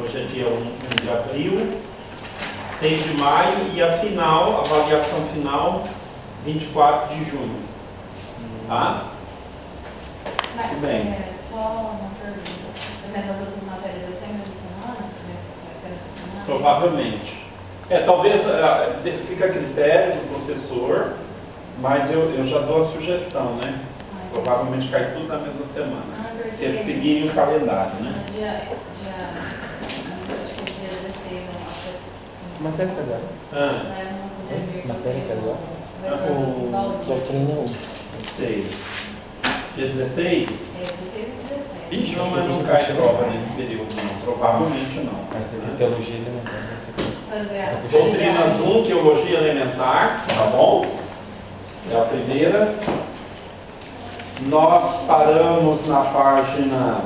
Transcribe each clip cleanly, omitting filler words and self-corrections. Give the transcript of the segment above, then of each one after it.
hoje é dia 1 de abril, 6 de maio e a final, a avaliação final, 24 de junho. Tá? Mas, Tudo bem. só uma pergunta. Por exemplo, as outras matérias até meio de semana? Vai ser essa semana? Provavelmente. Talvez fica a critério do professor, mas eu já dou a sugestão, né? Provavelmente cai tudo na mesma semana. Se eles seguirem o calendário, né? Acho que é dia 16, não. Matéria que agora? Matéria que agora? O doutrina 1. 16. Dia 16? É, 16 e 17. Ixi, mas não cai prova nesse período, não. Provavelmente não. Essa de teologia elementar. Fazer a Doutrinas 1, teologia elementar, tá bom? É a primeira. Nós paramos na página,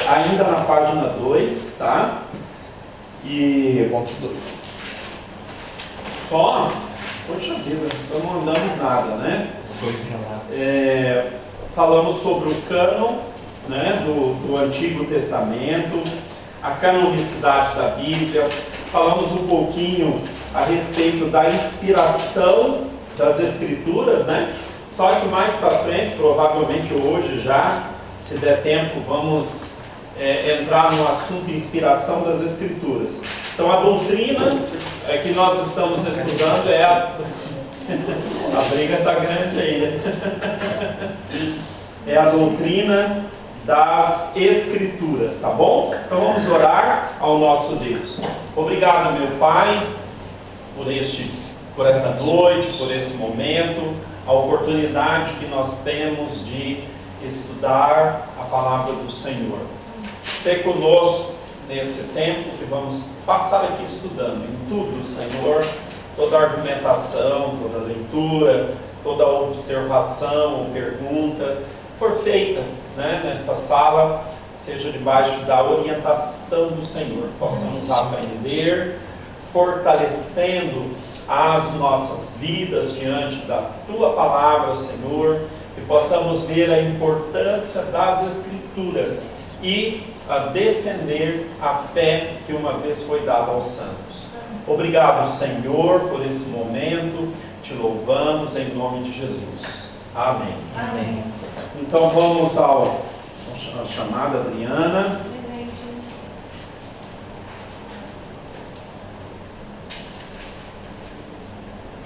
ainda na página 2, tá? E Ponto 2. Só, poxa vida, então não andamos nada, né? Os dois relatos. Falamos sobre o cânon, né, do Antigo Testamento, a canonicidade da Bíblia, falamos um pouquinho a respeito da inspiração das Escrituras, né? Só que mais para frente, provavelmente hoje já, se der tempo, vamos entrar no assunto de inspiração das Escrituras. Então a doutrina que nós estamos estudando é a briga está grande aí, né? É a doutrina das Escrituras, tá bom? Então vamos orar ao nosso Deus. Obrigado, meu Pai, por essa noite, por esse momento, a oportunidade que nós temos de estudar a palavra do Senhor. Ser conosco nesse tempo que vamos passar aqui estudando em tudo, Senhor, toda a argumentação, toda a leitura, toda a observação ou pergunta for feita, né, nesta sala, seja debaixo da orientação do Senhor. Possamos aprender, fortalecendo as nossas vidas diante da Tua palavra, Senhor, e possamos ver a importância das Escrituras e a defender a fé que uma vez foi dada aos santos. Obrigado, Senhor, por esse momento. Te louvamos em nome de Jesus. Amém. Amém. Então vamos à chamada, Adriana.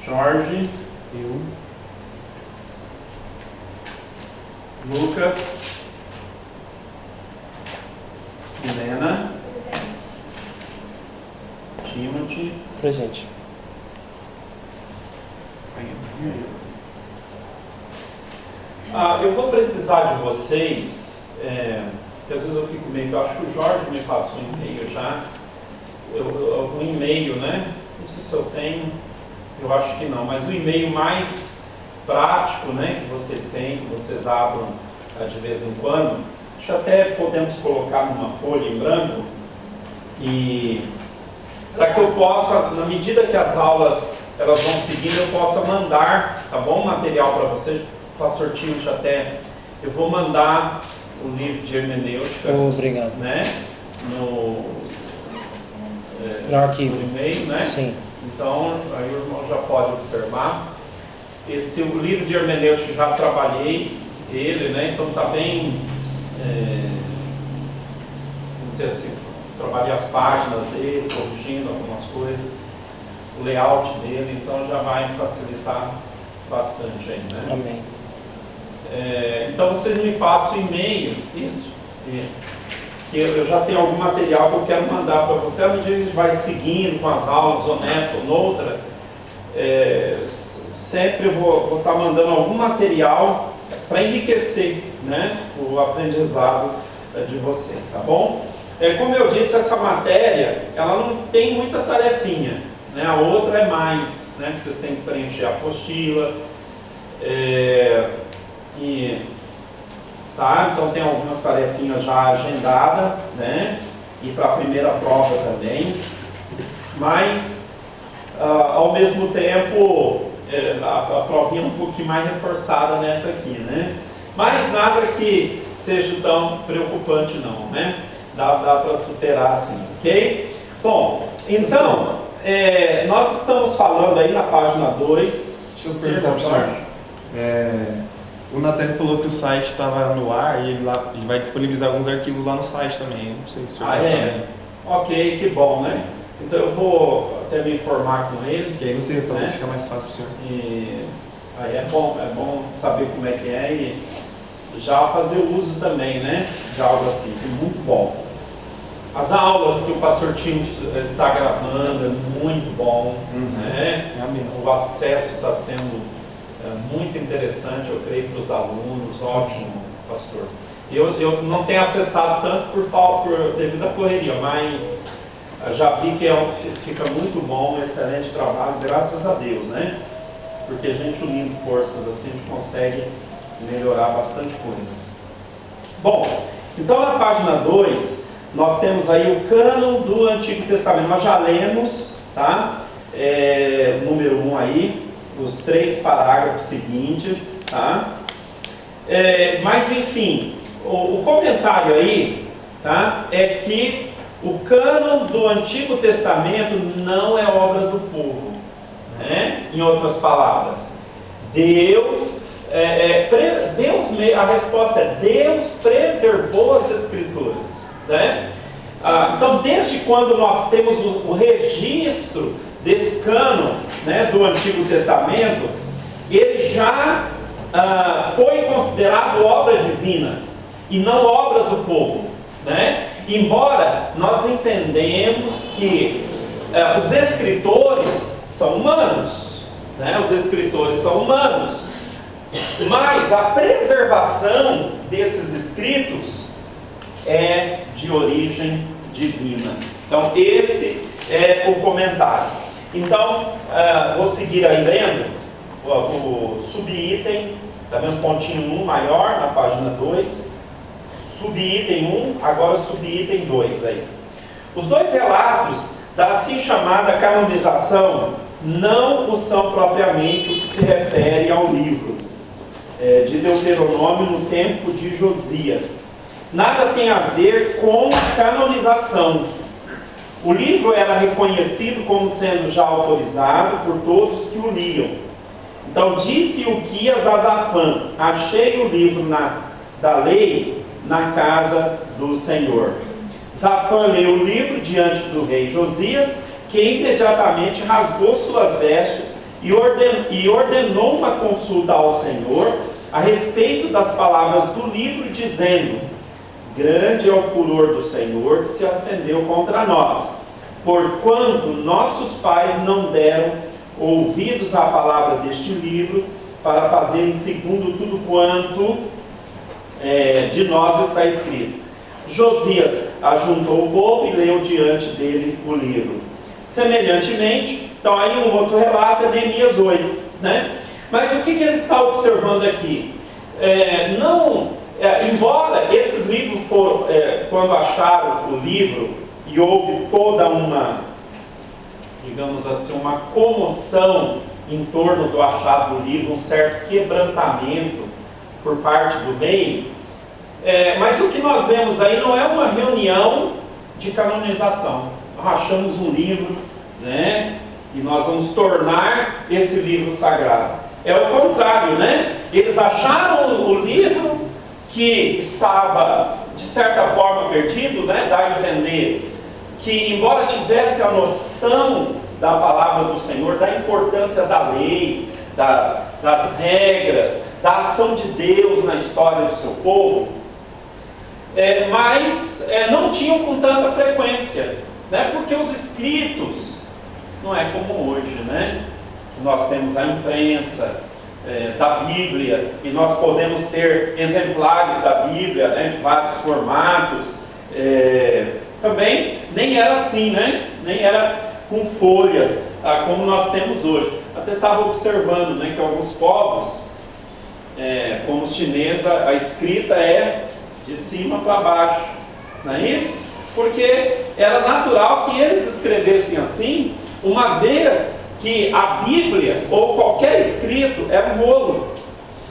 Jorge. Eu. Lucas. Helena. Timothy. Presente. Eu vou precisar de vocês, que às vezes eu fico meio, eu acho que o Jorge me passou um e-mail já, um e-mail, né? Não sei se eu tenho, eu acho que não, mas o e-mail mais prático, né, que vocês têm, que vocês abram de vez em quando, acho que até podemos colocar numa folha em branco, e para que eu possa, na medida que as aulas elas vão seguindo, eu possa mandar, tá bom, material para vocês. Pastor Tilt, até eu vou mandar o livro de hermenêutica, Obrigado. né, no arquivo. no e-mail, né? Sim. Então, aí o irmão já pode observar. O livro de hermenêutica já trabalhei ele, né? Então está bem, vamos dizer assim, trabalhei as páginas dele, corrigindo algumas coisas, o layout dele, então já vai facilitar bastante aí, né? Amém. Então vocês me passam e-mail, isso, que eu já tenho algum material que eu quero mandar para você, à medida que a gente vai seguindo com as aulas, honesta ou noutra, sempre eu vou estar mandando algum material para enriquecer, né, o aprendizado de vocês, tá bom? Como eu disse, essa matéria, ela não tem muita tarefinha, né? A outra é mais, né, que vocês têm que preencher a apostila, então tem algumas tarefinhas já agendadas, né? E para a primeira prova também. Mas, ao mesmo tempo, a provinha é um pouquinho mais reforçada nessa aqui, né? Mas nada que seja tão preocupante não, né? dá para superar assim, ok? Bom, então, nós estamos falando aí na página 2. Deixa eu perguntar para o senhor. O Natan falou que o site estava no ar e ele vai disponibilizar alguns arquivos lá no site também. Não sei se o senhor vai saber. Ok, que bom, né? Então eu vou até me informar com ele. E aí você talvez fica mais fácil para o senhor. E aí é bom saber como é que é e já fazer uso também, né? De algo assim, muito bom. As aulas que o pastor Tim está gravando é muito bom, né? O acesso está sendo muito interessante, eu creio, para os alunos, ótimo, pastor. Eu não tenho acessado tanto devido à correria, mas já vi que fica muito bom, excelente trabalho, graças a Deus, né? Porque a gente unindo forças assim, a gente consegue melhorar bastante coisa. Bom, então na página 2, nós temos aí o cânon do Antigo Testamento. Nós já lemos, tá? Número 1 aí, os 3 parágrafos seguintes, tá? Mas enfim, o comentário aí, tá? É que o cânon do Antigo Testamento não é obra do povo, né? Em outras palavras, a resposta é Deus preservou as Escrituras, né? Então, desde quando nós temos o registro desse cânon, né, do Antigo Testamento, ele já foi considerado obra divina e não obra do povo, né? Embora nós entendemos que os escritores são humanos, né? Os escritores são humanos, mas a preservação desses escritos é de origem divina. Então esse é o comentário. Então vou seguir aí lendo o subitem, está vendo? Pontinho 1 maior na página 2, subitem 1, agora subitem 2 aí. Os 2 relatos da assim chamada canonização não o são propriamente o que se refere ao livro de Deuteronômio no tempo de Josias. Nada tem a ver com canonização. O livro era reconhecido como sendo já autorizado por todos que o liam. Então disse Uquias a Zafã: achei o livro da lei na casa do Senhor. Zafã leu o livro diante do rei Josias, que imediatamente rasgou suas vestes e ordenou uma consulta ao Senhor a respeito das palavras do livro, dizendo: grande é o furor do Senhor que se acendeu contra nós, porquanto nossos pais não deram ouvidos à palavra deste livro, para fazerem segundo tudo quanto de nós está escrito. Josias ajuntou o povo e leu diante dele o livro. Semelhantemente, então aí um outro relato é Neemias 8, né? Mas o que ele está observando aqui? Embora esses livros, quando acharam o livro e houve toda uma, digamos assim, uma comoção em torno do achado do livro, um certo quebrantamento por parte do rei, mas o que nós vemos aí não é uma reunião de canonização. Nós achamos um livro, né, e nós vamos tornar esse livro sagrado. É o contrário, né? Eles acharam o livro que estava, de certa forma, perdido, né? Dá a entender que, embora tivesse a noção da palavra do Senhor, da importância da lei, das regras, da ação de Deus na história do seu povo, mas não tinham com tanta frequência, né? Porque os escritos não é como hoje, né? Nós temos a imprensa da Bíblia e nós podemos ter exemplares da Bíblia, né, de vários formatos. Também nem era assim, né? Nem era com folhas como nós temos hoje. Até estava observando, né, que alguns povos, como os chineses, a escrita é de cima para baixo, não é isso? Porque era natural que eles escrevessem assim, uma vez que a Bíblia ou qualquer escrito era um rolo,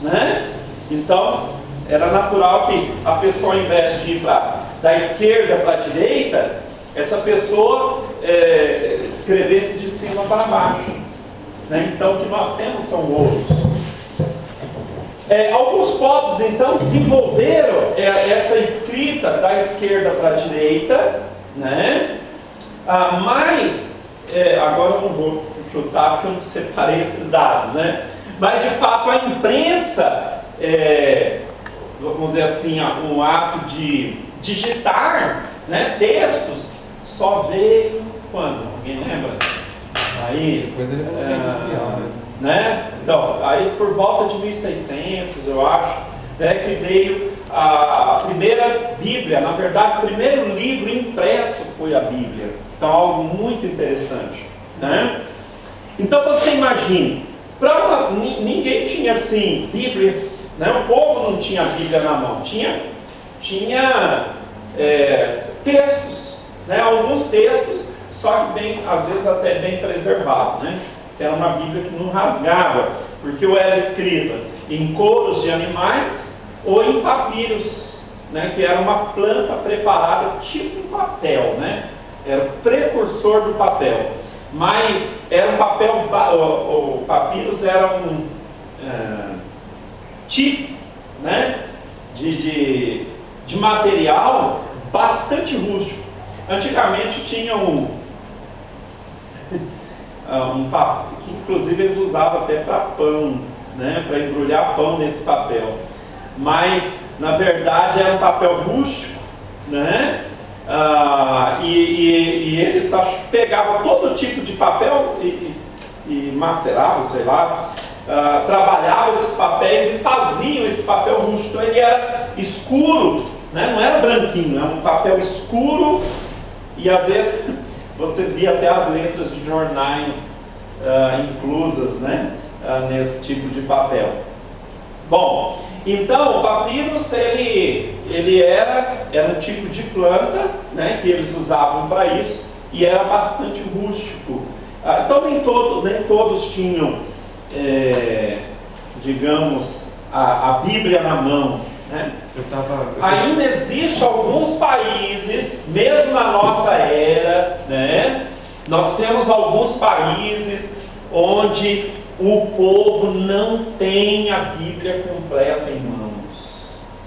né? Então era natural que a pessoa, ao invés de ir para da esquerda para a direita, essa pessoa escrevesse de cima para baixo. Né? Então, o que nós temos são ouros. Alguns povos, então, desenvolveram essa escrita da esquerda para a direita, né? Mas, agora eu não vou chutar porque eu não separei esses dados, né? Mas, de fato, a imprensa, vamos dizer assim, um ato de digitar, né, textos, só veio quando? Alguém lembra? Aí, Coisa de industrial, né? Então, aí por volta de 1600, eu acho, né, que veio a primeira Bíblia. Na verdade, o primeiro livro impresso foi a Bíblia. Então, algo muito interessante, né? Então, você imagine, ninguém tinha assim Bíblia, né? O povo não tinha a Bíblia na mão, tinha textos, né? Alguns textos, só que às vezes até bem preservados, né? Era uma Bíblia que não rasgava, porque ou era escrita em couros de animais ou em papiros, né? Que era uma planta preparada tipo um papel, né? Era o precursor do papel, mas era um papel, o papiros era um tipo, né? de material bastante rústico. Antigamente tinha um papel, que inclusive eles usavam até para pão, né, para embrulhar pão nesse papel. Mas, na verdade, era um papel rústico, né, e eles pegavam todo tipo de papel e maceravam, sei lá, trabalhavam esses papéis e faziam esse papel rústico. Então, ele era escuro, né, não era branquinho, era um papel escuro e, às vezes, você via até as letras de jornais inclusas, né, nesse tipo de papel. Bom, então o papyrus ele era um tipo de planta, né, que eles usavam para isso e era bastante rústico. Então nem todos tinham, digamos, a Bíblia na mão. Né? Ainda existem alguns países, mesmo na nossa era, né, nós temos alguns países onde o povo não tem a Bíblia completa em mãos,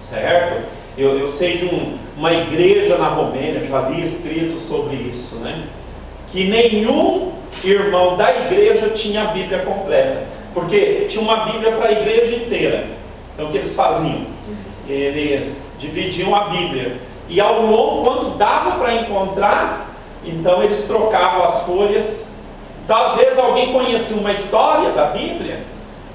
certo? Eu sei de uma igreja na Romênia, já havia escrito sobre isso, né? Que nenhum irmão da igreja tinha a Bíblia completa, porque tinha uma Bíblia para a igreja inteira. Então o que eles faziam? Eles dividiam a Bíblia e ao longo, quando dava para encontrar, então eles trocavam as folhas. Então às vezes alguém conhecia uma história da Bíblia,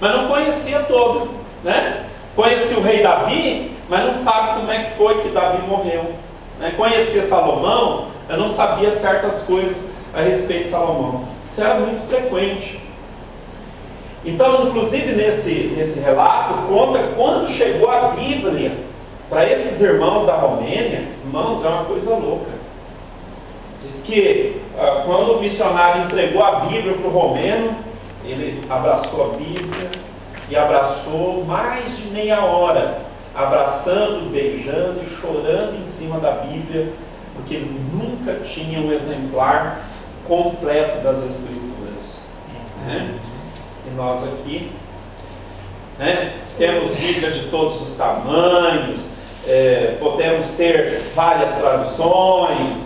mas não conhecia toda, né? Conhecia o rei Davi, mas não sabe como é que foi que Davi morreu, né? Conhecia Salomão, mas não sabia certas coisas a respeito de Salomão. Isso era muito frequente. Então, inclusive nesse relato, conta quando chegou a Bíblia para esses irmãos da Romênia. Irmãos, é uma coisa louca. Diz que quando o missionário entregou a Bíblia para o romeno, ele abraçou a Bíblia e abraçou mais de meia hora, abraçando, beijando e chorando em cima da Bíblia, porque ele nunca tinha um exemplar completo das Escrituras, né? E nós aqui, né, temos Bíblia de todos os tamanhos, podemos ter várias traduções,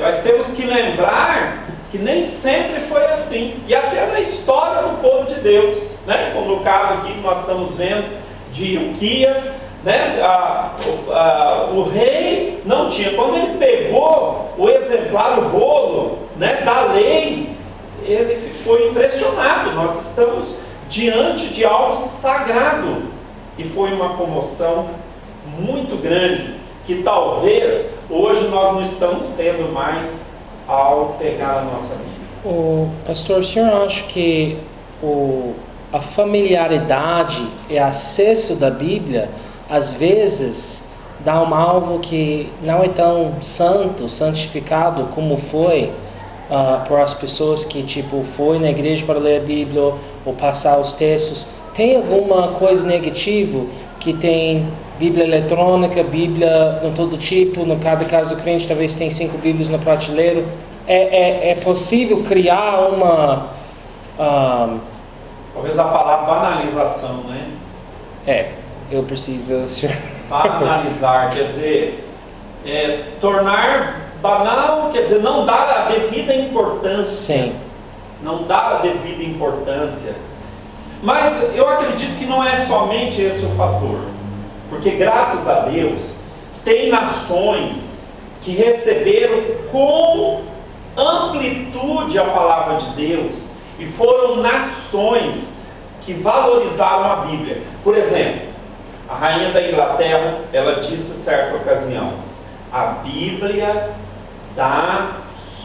mas temos que lembrar que nem sempre foi assim, e até na história do povo de Deus, né? Como no caso aqui que nós estamos vendo de Ilquias, né? O rei não tinha. Quando ele pegou o exemplar, o rolo, né, da lei, ele ficou impressionado. Nós estamos diante de algo sagrado, e foi uma comoção muito grande que talvez hoje nós não estamos tendo mais ao pegar a nossa Bíblia. Pastor, o senhor acha que a familiaridade e acesso da Bíblia às vezes dá algo que não é tão santificado como foi para as pessoas que foi na igreja para ler a Bíblia ou passar os textos? Tem alguma coisa negativa que tem Bíblia eletrônica, Bíblia de todo tipo, no cada caso do crente talvez tem 5 Bíblias na prateleira. É possível criar uma... Talvez a palavra banalização, né? Eu preciso... Banalizar, quer dizer, tornar banal, quer dizer, não dar a devida importância. Sim. Não dar a devida importância. Mas eu acredito que não é somente esse o fator. Porque graças a Deus, tem nações que receberam com amplitude a palavra de Deus e foram nações que valorizaram a Bíblia. Por exemplo, a rainha da Inglaterra, ela disse em certa ocasião: a Bíblia dá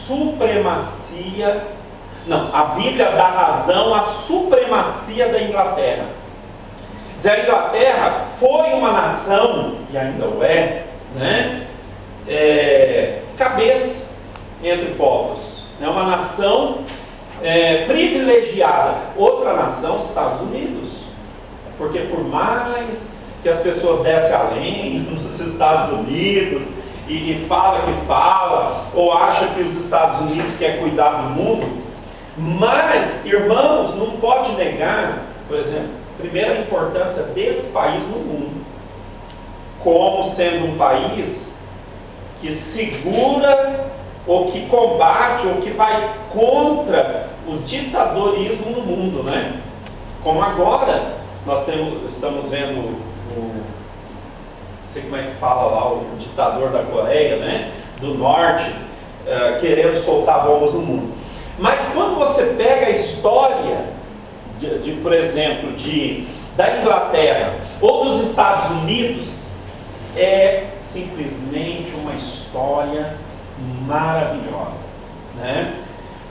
supremacia, não, a Bíblia dá razão à supremacia da Inglaterra. A Inglaterra foi uma nação, e ainda o é, né? Cabeça entre povos. É uma nação privilegiada. Outra nação, os Estados Unidos. Porque por mais que as pessoas descem além nos Estados Unidos e fala que fala, ou acha que os Estados Unidos quer cuidar do mundo, mas, irmãos, não pode negar, por exemplo, primeiro a importância desse país no mundo, como sendo um país que segura ou que combate ou que vai contra o ditadorismo no mundo, né? Como agora nós estamos vendo não sei como é que fala lá, o ditador da Coreia, né? Do Norte, querendo soltar bombas no mundo. Mas quando você pega a história por exemplo, da Inglaterra ou dos Estados Unidos, é simplesmente uma história maravilhosa, né?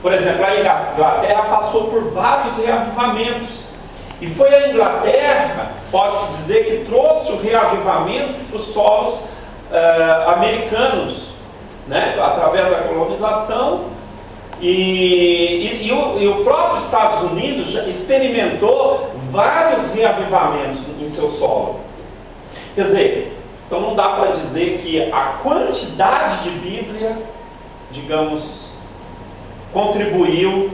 Por exemplo, a Inglaterra passou por vários reavivamentos, e foi a Inglaterra, pode-se dizer, que trouxe o reavivamento para os solos americanos, né? Através da colonização. E o próprio Estados Unidos já experimentou vários reavivamentos em seu solo. Quer dizer, então não dá para dizer que a quantidade de Bíblia, digamos, contribuiu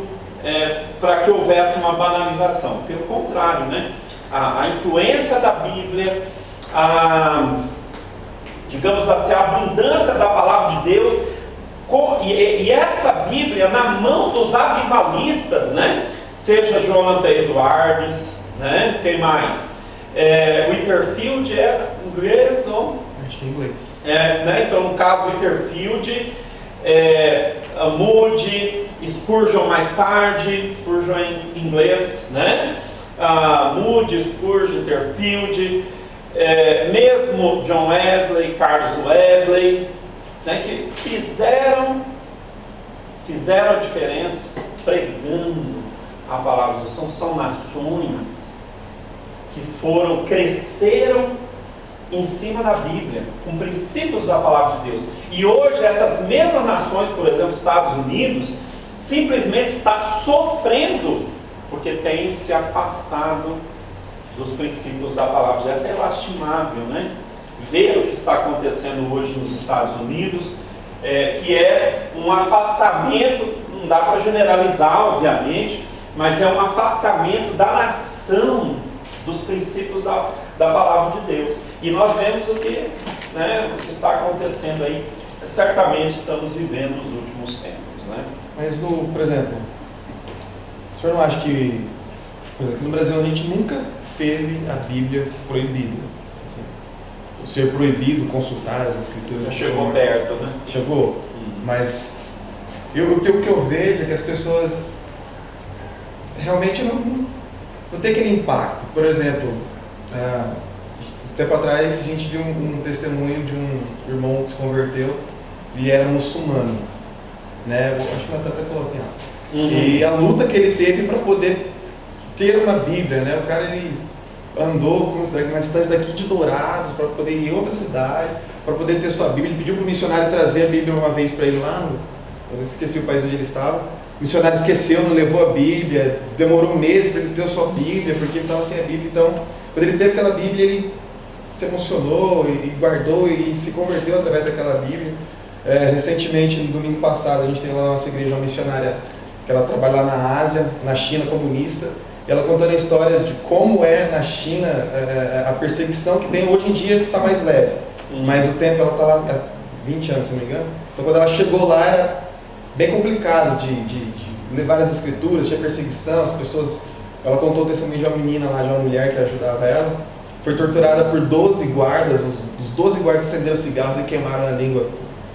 para que houvesse uma banalização. Pelo contrário, né? A influência da Bíblia, digamos assim, a abundância da palavra de Deus, e essa Bíblia na mão dos avivalistas, né? Seja Jonathan Edwards, né? Quem mais? Whitefield inglês ou? Acho que é inglês. Né? Então, no caso, Whitefield, Moody, Spurgeon mais tarde, Spurgeon em inglês, né? Moody, Spurgeon, Whitefield, mesmo John Wesley, Carlos Wesley, né, que fizeram a diferença pregando a palavra de Deus. São nações que cresceram em cima da Bíblia, com princípios da palavra de Deus. E hoje essas mesmas nações, por exemplo, Estados Unidos, simplesmente está sofrendo porque tem se afastado dos princípios da palavra de Deus. É até lastimável, né? Ver o que está acontecendo hoje nos Estados Unidos, que é um afastamento, não dá para generalizar, obviamente, mas é um afastamento da nação dos princípios da palavra de Deus. E nós vemos o que está acontecendo aí. Certamente estamos vivendo nos últimos tempos, né? Mas, por exemplo, o senhor não acha que, por exemplo, no Brasil a gente nunca teve a Bíblia proibida? Ser proibido consultar as escrituras. Já chegou perto, né? Chegou? Mas o que eu vejo é que as pessoas realmente não tem aquele impacto. Por exemplo, um tempo atrás a gente viu um testemunho de um irmão que se converteu e era muçulmano, né? Acho que eu até coloquei lá. E a luta que ele teve para poder ter uma Bíblia, né? O cara, ele andou uma distância daqui de Dourados para poder ir em outra cidade, para poder ter sua Bíblia. Ele pediu para o missionário trazer a Bíblia uma vez para ele lá, eu esqueci o país onde ele estava. O missionário esqueceu, não levou a Bíblia, demorou meses para ele ter a sua Bíblia, porque ele estava sem a Bíblia. Então, quando ele teve aquela Bíblia, ele se emocionou e guardou e se converteu através daquela Bíblia. Recentemente, no domingo passado, a gente teve lá na nossa igreja uma missionária que ela trabalha lá na Ásia, na China comunista, e ela contando a história de como é na China a perseguição que tem. Hoje em dia está mais leve, mas o tempo, ela está lá há 20 anos, se não me engano. Então quando ela chegou lá era bem complicado de levar as escrituras, tinha perseguição, as pessoas... Ela contou o testemunho de uma menina lá, de uma mulher que ajudava ela, foi torturada por 12 guardas, os 12 guardas acenderam cigarros e queimaram a língua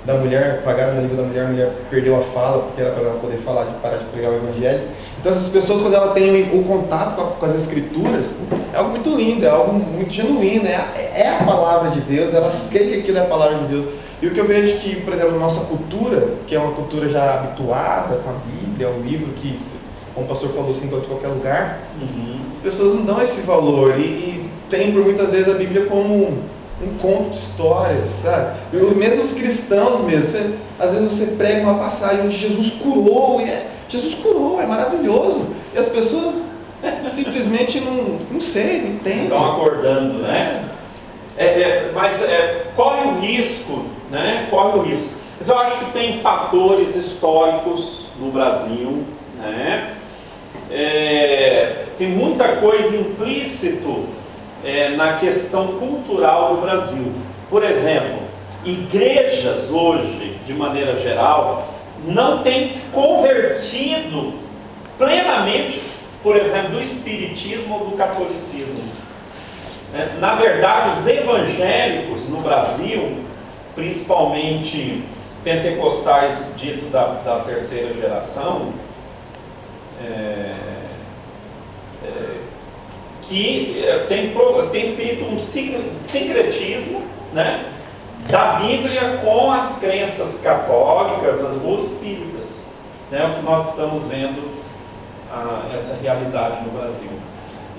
da mulher, apagaram a língua da mulher, a mulher perdeu a fala, porque era para ela poder falar, de parar de pregar o evangelho. Então essas pessoas, quando elas têm o contato com as escrituras, é algo muito lindo, é algo muito genuíno, é a palavra de Deus, elas creem que aquilo é a palavra de Deus. E o que eu vejo que, por exemplo, nossa cultura, que é uma cultura já habituada com a Bíblia, é um livro que, como o pastor falou, se encontra em qualquer lugar, as pessoas não dão esse valor e tem por muitas vezes a Bíblia como um conto de histórias, sabe? E mesmo os cristãos mesmo, às vezes você prega uma passagem onde Jesus curou, Jesus curou, é maravilhoso, e as pessoas simplesmente não sei, não entendem. Estão acordando, né? Mas corre o risco, né? Corre o risco. Mas eu acho que tem fatores históricos no Brasil, né? Tem muita coisa implícito na questão cultural do Brasil. Por exemplo, igrejas hoje, de maneira geral, não têm se convertido plenamente, por exemplo, do espiritismo ou do catolicismo. Na verdade, os evangélicos no Brasil, principalmente pentecostais ditos da terceira geração, que tem feito um sincretismo, né, da Bíblia com as crenças católicas ou espíritas. É o que nós estamos vendo, essa realidade no Brasil.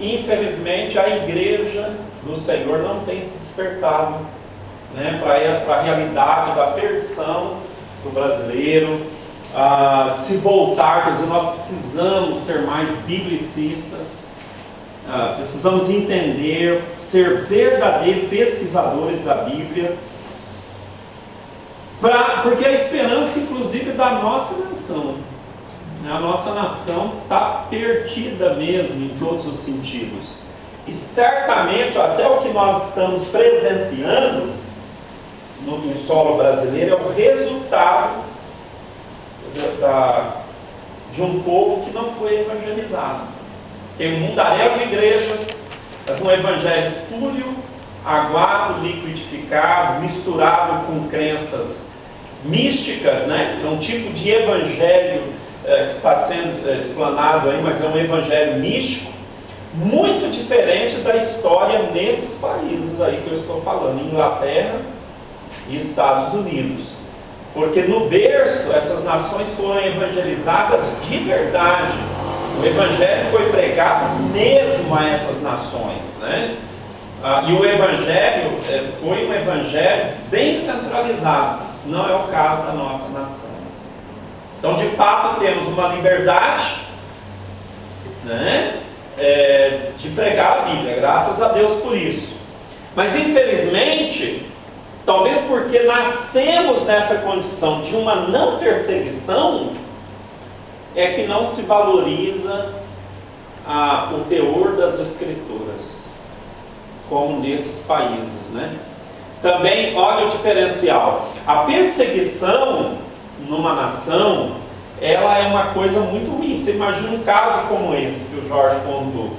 Infelizmente, a igreja do Senhor não tem se despertado, né, para a realidade da perdição do brasileiro, se voltar. Quer dizer, nós precisamos ser mais biblicistas, precisamos entender, ser verdadeiros pesquisadores da Bíblia, porque a esperança, inclusive, da nossa nação. A nossa nação está perdida mesmo em todos os sentidos. E certamente até o que nós estamos presenciando no solo brasileiro é o resultado de um povo que não foi evangelizado. Tem um mundaréu de igrejas, mas um evangelho espúrio, aguado, liquidificado, misturado com crenças místicas, né? É um tipo de evangelho que está sendo explanado aí, mas é um evangelho místico, muito diferente da história nesses países aí que eu estou falando, Inglaterra e Estados Unidos. Porque no berço, essas nações foram evangelizadas de verdade. O evangelho foi pregado mesmo a essas nações, né? E o evangelho foi um evangelho bem centralizado. Não é o caso da nossa nação. Então, de fato, temos uma liberdade, né, de pregar a Bíblia, graças a Deus por isso. Mas, infelizmente, talvez porque nascemos nessa condição de uma não perseguição, é que não se valoriza o teor das Escrituras, como nesses países, né? Também, olha o diferencial. A perseguição numa nação, ela é uma coisa muito ruim. Você imagina um caso como esse que o Jorge contou.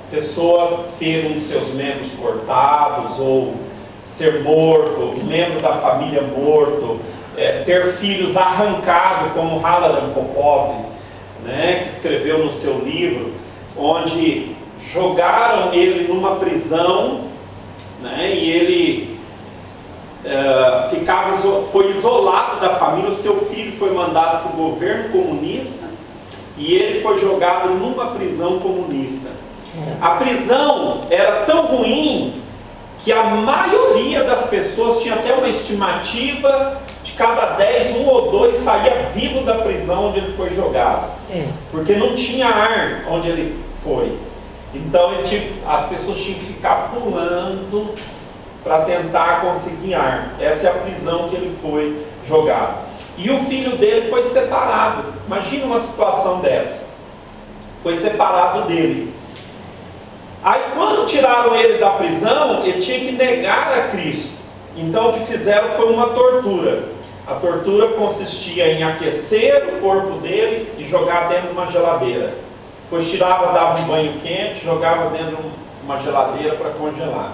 Pessoa ter um de seus membros cortados, ou ser morto, um membro da família morto, ter filhos arrancados, como Haladan Popov, né, que escreveu no seu livro, onde jogaram ele numa prisão, né, e ele foi isolado da família. O seu filho foi mandado para o governo comunista e ele foi jogado numa prisão comunista. A prisão era tão ruim que a maioria das pessoas tinha até uma estimativa de cada 10, 1 ou 2 saía vivo da prisão onde ele foi jogado, porque não tinha ar onde ele foi. Então as pessoas tinham que ficar pulando para tentar conseguir ar. Essa é a prisão que ele foi jogado. E o filho dele foi separado. Imagina uma situação dessa. Foi separado dele. Aí quando tiraram ele da prisão, ele tinha que negar a Cristo. Então o que fizeram foi uma tortura. A tortura consistia em aquecer o corpo dele e jogar dentro de uma geladeira. Depois tirava, dava um banho quente, jogava dentro de uma geladeira para congelar.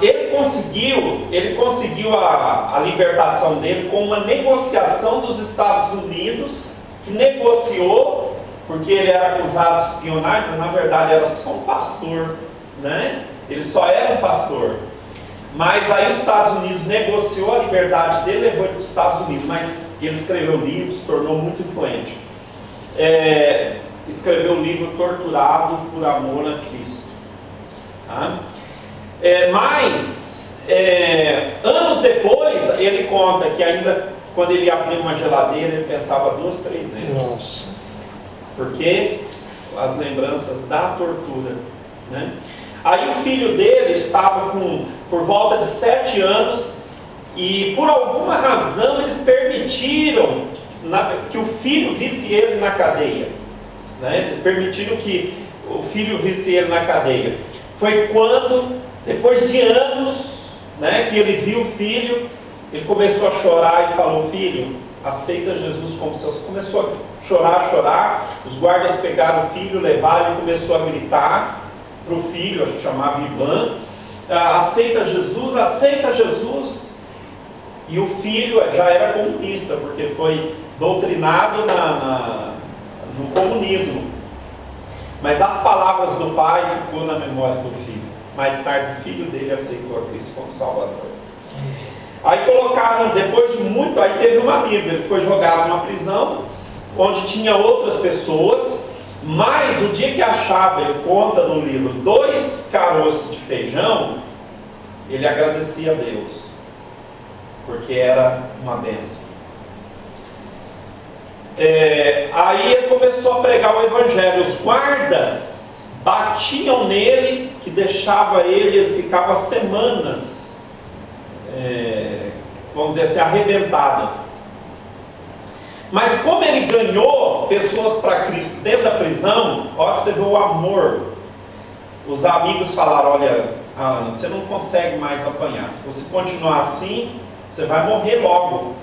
Ele conseguiu a libertação dele com uma negociação dos Estados Unidos, que negociou, porque ele era acusado de espionagem, mas na verdade era só um pastor, né? Ele só era um pastor. Mas aí os Estados Unidos negociou a liberdade dele, levou ele para os Estados Unidos, mas ele escreveu livros, se tornou muito influente. Escreveu o livro Torturado por Amor a Cristo. Tá? Anos depois, ele conta que ainda quando ele abria uma geladeira, ele pensava 2, 3 vezes. Nossa. Porque as lembranças da tortura, né? Aí o filho dele estava por volta de 7 anos e por alguma razão eles permitiram que o filho visse ele na cadeia, né? Eles permitiram que o filho visse ele na cadeia. Foi quando, depois de anos, né, que ele viu o filho, ele começou a chorar e falou: filho, aceita Jesus como seu. Começou a chorar. Os guardas pegaram o filho, levaram, ele começou a gritar para o filho, chamava Ivan: aceita Jesus, aceita Jesus. E o filho já era comunista, porque foi doutrinado no comunismo. Mas as palavras do pai ficou na memória do filho. Mais tarde o filho dele aceitou a Cristo como Salvador. Aí colocaram, depois de muito, aí teve uma Bíblia, ele foi jogado numa prisão, onde tinha outras pessoas, mas o dia que achava, ele conta no livro, 2 caroços de feijão, ele agradecia a Deus, porque era uma bênção. Aí ele começou a pregar o Evangelho. Os guardas batiam nele, que deixava ele ficava semanas, vamos dizer assim, arrebentado. Mas como ele ganhou pessoas para Cristo dentro da prisão, olha que você vê o amor. Os amigos falaram: olha, Alan, você não consegue mais apanhar. Se você continuar assim, você vai morrer logo.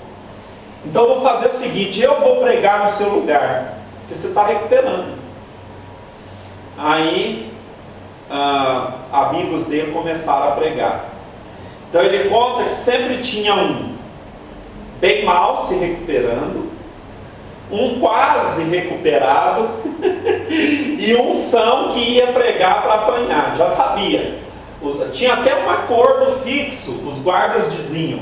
Então eu vou fazer o seguinte: eu vou pregar no seu lugar, porque você está recuperando. Aí amigos dele começaram a pregar. Então ele conta que sempre tinha um bem mal se recuperando, um quase recuperado e um são que ia pregar para apanhar. Já sabia. Tinha até um acordo fixo. Os guardas diziam: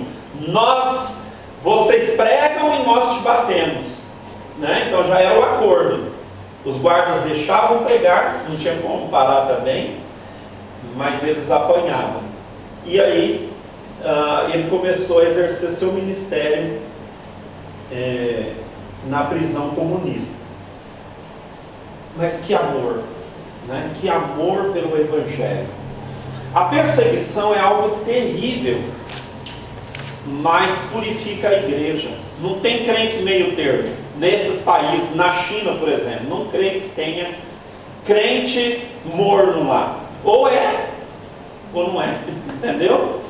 vocês pregam e nós te batemos, né? Então já era o acordo. Os guardas deixavam pregar, não tinha como parar também, mas eles apanhavam. E aí ele começou a exercer seu ministério na prisão comunista. Mas que amor, né? Que amor pelo Evangelho. A perseguição é algo terrível, mas purifica a igreja. Não tem crente meio termo. Nesses países, na China, por exemplo, não creio que tenha crente morno lá. Ou é, ou não é. Entendeu?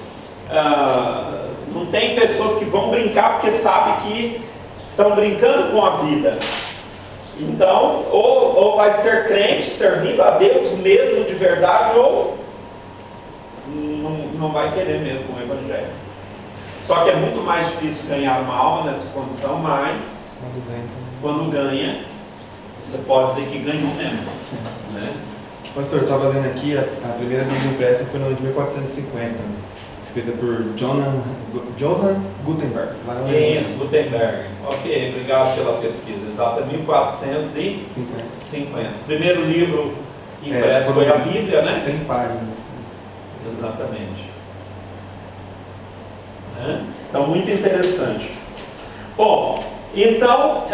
Não tem pessoas que vão brincar porque sabem que estão brincando com a vida. Então, ou vai ser crente, servindo a Deus mesmo de verdade, ou não vai querer mesmo o Evangelho. Só que é muito mais difícil ganhar uma alma nessa condição, mas quando ganha, você pode dizer que ganhou mesmo, né? Pastor, eu estava lendo aqui, a primeira Bíblia impressa foi no ano de 1450, escrita por Johann Gutenberg. Isso, Gutenberg. Ok, obrigado pela pesquisa. Exato, 1450. Primeiro livro impresso foi a Bíblia, né? 100 páginas. Exatamente. Então, muito interessante. Bom, então,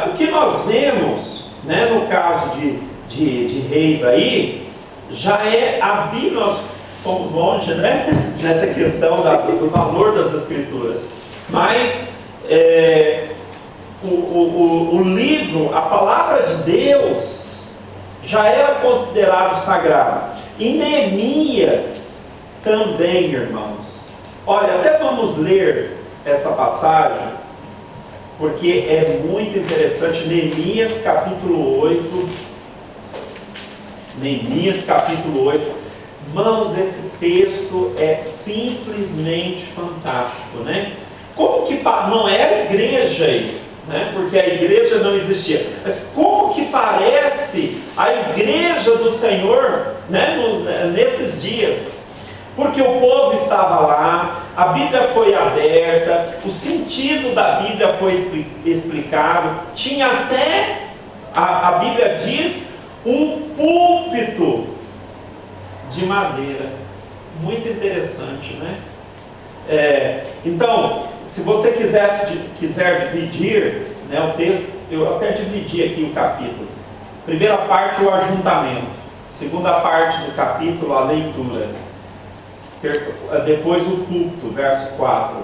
o que nós vemos, né, no caso de de Reis aí, já é a Bíblia. Nós fomos longe, né? Nessa questão do valor das Escrituras. Mas o livro, a palavra de Deus, já era considerado sagrado. Em Neemias também, irmãos. Olha, até vamos ler essa passagem, porque é muito interessante. Neemias capítulo 8. Neemias capítulo 8. Irmãos, esse texto é simplesmente fantástico, né? Como que não era igreja aí, né? Porque a igreja não existia. Mas como que parece a igreja do Senhor, né? Nesses dias? Porque o povo estava lá, a Bíblia foi aberta, o sentido da Bíblia foi explicado, tinha até, a Bíblia diz, um púlpito de madeira. Muito interessante, né? Então, se você quiser dividir, né, o texto, eu até dividi aqui o capítulo. Primeira parte, o ajuntamento. Segunda parte do capítulo, a leitura. Depois o culto, verso 4.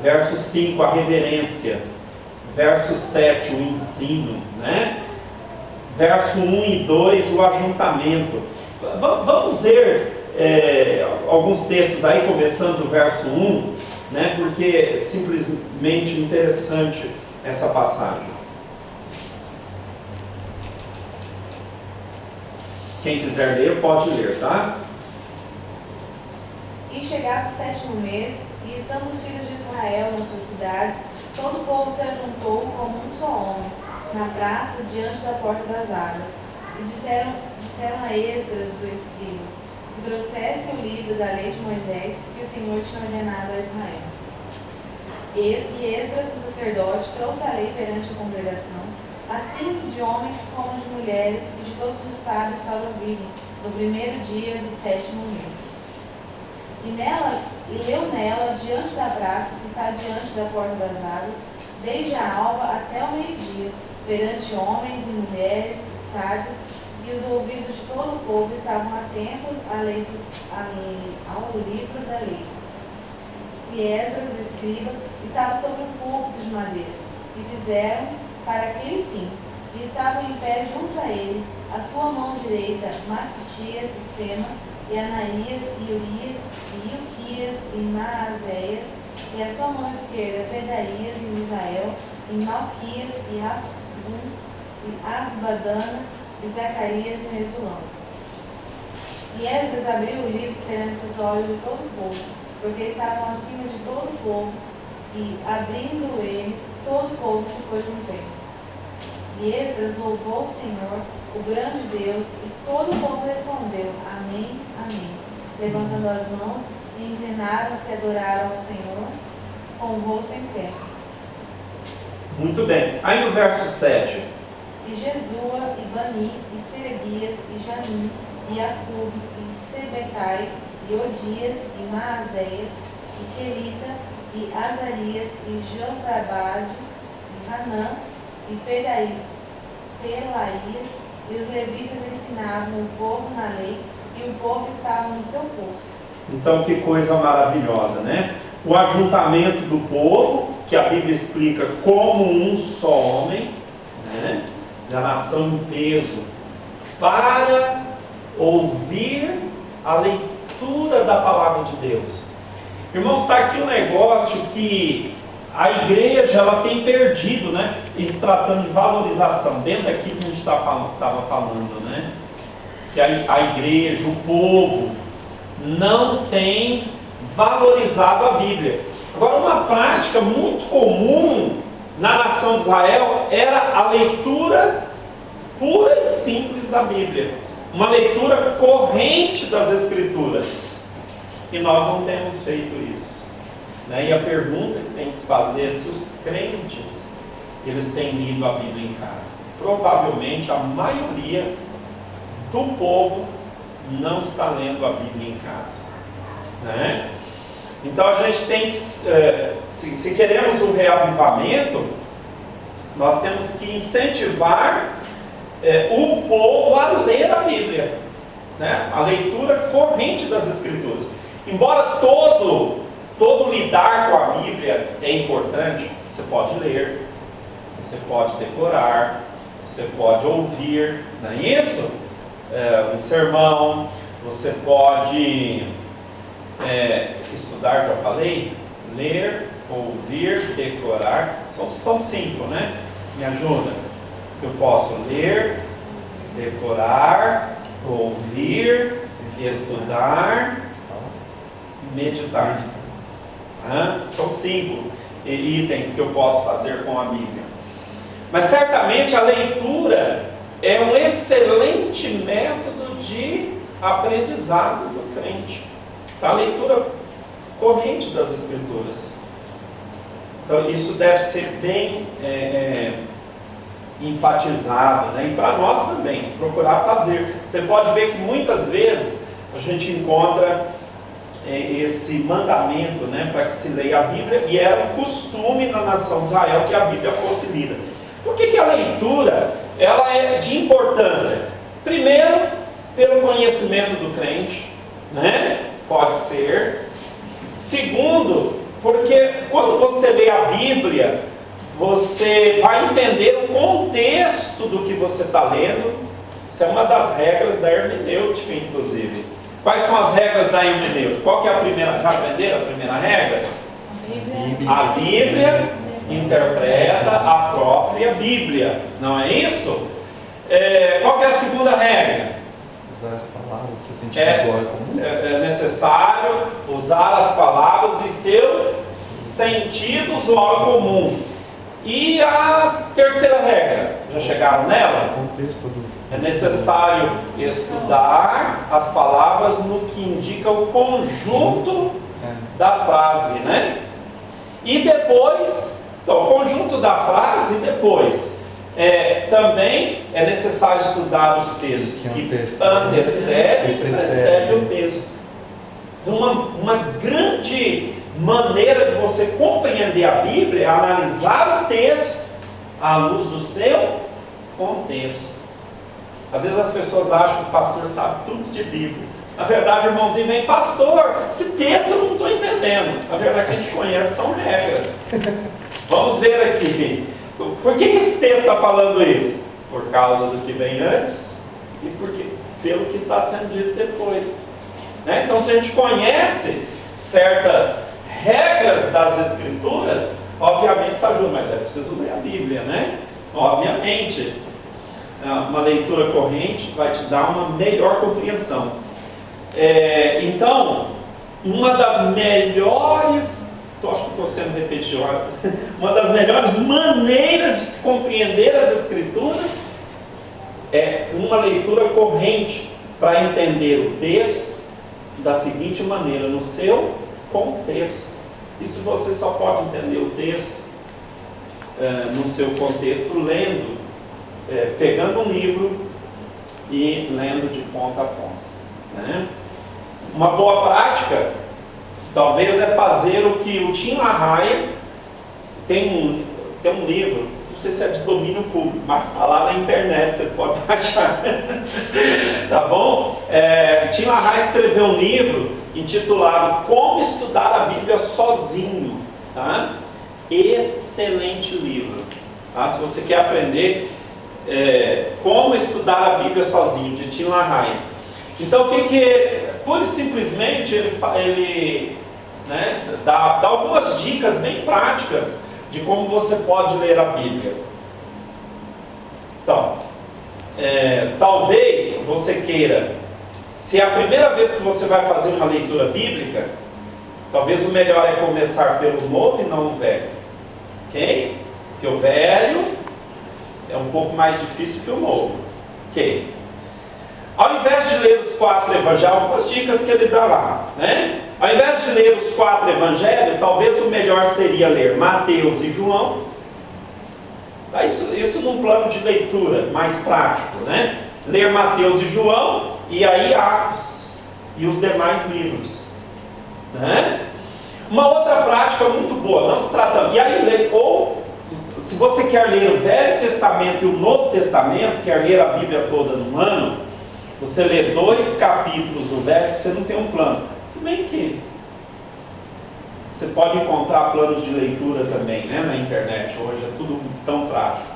Verso 5, a reverência. Verso 7, o ensino, né? Verso 1 e 2, o ajuntamento. Vamos ver alguns textos aí, começando do verso 1, né? Porque é simplesmente interessante essa passagem. Quem quiser ler, pode ler, tá? E chegado o 7º mês, e estando os filhos de Israel nas suas cidades, todo o povo se ajuntou como um só homem, na praça, diante da porta das águas. E disseram a Esdras, o escriba, que trouxesse o livro da lei de Moisés, que o Senhor tinha ordenado a Israel. E Esdras, o sacerdote, trouxe a lei perante a congregação, assim de homens como de mulheres, e de todos os sábios para ouvirem, no primeiro dia do 7º mês. E leu nela, diante da praça, que está diante da porta das águas, desde a alva até o meio-dia, perante homens e mulheres, sábios, e os ouvidos de todo o povo estavam atentos ao livro da lei. E Esdras, o escriba, estava sobre um púlpito de madeira, e fizeram para aquele fim. E estavam em pé junto a ele, a sua mão direita, Matitias e Sema, e Anaías, e Urias, e Ilquias, e Maazéias, e a sua mão esquerda, Pedaías, e Misael, e Malquias, e Asbum, e Asbadana, e Zacarias, e Mesulão. E Esdras abriu o livro perante os olhos de todo o povo, porque estavam acima de todo o povo, e, abrindo ele, todo o povo se pôs em pé. E Esdras louvou o Senhor, o grande Deus, e todo o povo respondeu, Amém, Amém, levantando as mãos, e inclinaram-se e adoraram ao Senhor, com o rosto em pé. Muito bem. Aí no verso 7. E Jesua, e Bani, e Serebias, e Janim, e Acub, e Sebetai, e Odias, e Maazéias, e Quelita, e Azarias, e Josabade, e Hanã, e Pelaías, e os levitas ensinavam o povo na lei, e o povo estava no seu posto. Então, que coisa maravilhosa, né? O ajuntamento do povo, que a Bíblia explica como um só homem, né? Da nação em peso, para ouvir a leitura da palavra de Deus. Irmãos, está aqui um negócio que a igreja ela tem perdido, né? Em se tratando de valorização, dentro daquilo que a gente estava falando, né? Que a igreja, o povo, não tem valorizado a Bíblia. Agora, uma prática muito comum na nação de Israel era a leitura pura e simples da Bíblia. Uma leitura corrente das Escrituras. E nós não temos feito isso. Né? E a pergunta que tem que se fazer é se os crentes eles têm lido a Bíblia em casa. Provavelmente a maioria do povo não está lendo a Bíblia em casa. Né? Então a gente tem que, se queremos um reavivamento, nós temos que incentivar o povo a ler a Bíblia, né? A leitura corrente das Escrituras. Embora todo lidar com a Bíblia é importante, você pode ler, você pode decorar, você pode ouvir, não é isso? Um sermão, você pode estudar, já falei, ler, ouvir, decorar, são 5, né? Me ajuda. Eu posso ler, decorar, ouvir, estudar, meditar. São 5 itens que eu posso fazer com a Bíblia. Mas certamente a leitura é um excelente método de aprendizado do crente. A leitura corrente das Escrituras. Então isso deve ser bem enfatizado, né? E para nós também, procurar fazer. Você pode ver que muitas vezes a gente encontra esse mandamento, né, para que se leia a Bíblia, e era um costume na nação de Israel que a Bíblia fosse lida. Por que a leitura ela é de importância? Primeiro, pelo conhecimento do crente, né? Pode ser. Segundo, porque quando você lê a Bíblia, você vai entender o contexto do que você está lendo. Isso é uma das regras da hermenêutica, inclusive. Quais são as regras da hermenêutica? Qual que é a primeira? Já aprenderam a primeira regra? A Bíblia interpreta a própria Bíblia. Não é isso? Qual que é a segunda regra? Usar as palavras, se sentir usuário comum. É necessário usar as palavras e seu sentido usuário comum. E a terceira regra? Já chegaram nela? O contexto do... É necessário estudar as palavras no que indica o conjunto da frase, né? E depois, então, o conjunto da frase e depois. Também é necessário estudar os textos que antecedem e precedem o texto. Uma grande maneira de você compreender a Bíblia é analisar o texto à luz do seu contexto. Às vezes as pessoas acham que o pastor sabe tudo de Bíblia. Na verdade, o irmãozinho vem, pastor, esse texto eu não estou entendendo. Na verdade, que a gente conhece são regras. Vamos ver aqui. Por que esse texto está falando isso? Por causa do que vem antes e pelo que está sendo dito depois. Né? Então, se a gente conhece certas regras das Escrituras, obviamente isso ajuda, mas é preciso ler a Bíblia, né? Obviamente, uma leitura corrente vai te dar uma melhor compreensão. Então, uma das melhores, acho que estou sendo repetitivo, uma das melhores maneiras de se compreender as Escrituras é uma leitura corrente para entender o texto da seguinte maneira, no seu contexto. Isso você só pode entender o texto no seu contexto lendo, pegando um livro e lendo de ponta a ponta, né? Uma boa prática talvez é fazer o que o Tim LaHaye tem um livro, não sei se é de domínio público, mas está lá na internet, você pode achar. Tá bom? Tim LaHaye escreveu um livro intitulado Como Estudar a Bíblia Sozinho, tá? Excelente livro, tá? Se você quer aprender como estudar a Bíblia sozinho, de Tim LaHaye. Então, pura e simplesmente ele dá algumas dicas bem práticas de como você pode ler a Bíblia. Então, talvez você queira, se é a primeira vez que você vai fazer uma leitura bíblica, talvez o melhor é começar pelo Novo e não o Velho. Ok? Porque o Velho é um pouco mais difícil que o Novo. Ok? Ao invés de ler os 4 evangelhos, algumas dicas que ele dá lá, né? Ao invés de ler os 4 evangelhos, talvez o melhor seria ler Mateus e João. Isso num plano de leitura mais prático, né? Ler Mateus e João, e aí Atos e os demais livros, né? Uma outra prática muito boa, não se trata, e aí ler, ou se você quer ler o Velho Testamento e o Novo Testamento, quer ler a Bíblia toda num ano, você lê 2 capítulos do Velho, você não tem um plano. Se bem que você pode encontrar planos de leitura também, né, na internet, hoje é tudo tão prático.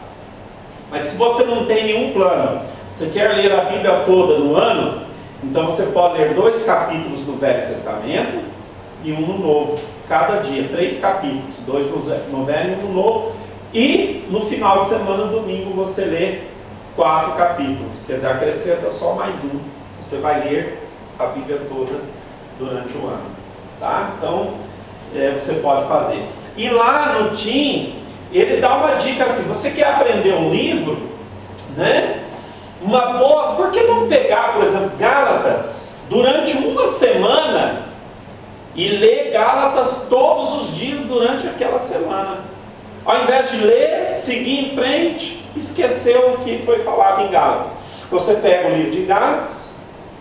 Mas se você não tem nenhum plano, você quer ler a Bíblia toda no ano, então você pode ler 2 capítulos do Velho Testamento e um no Novo. Cada dia, 3 capítulos, 2 no Velho e um no Novo. E no final de semana, domingo, você lê 4 capítulos. Quer dizer, acrescenta só mais um. Você vai ler a Bíblia toda durante o ano. Tá? Então, você pode fazer. E lá no TIM, ele dá uma dica assim: você quer aprender um livro, né? Uma boa, por que não pegar, por exemplo, Gálatas durante uma semana e ler Gálatas todos os dias durante aquela semana? Ao invés de ler, seguir em frente, esqueceu o que foi falado em Gálatas. Você pega o livro de Gálatas,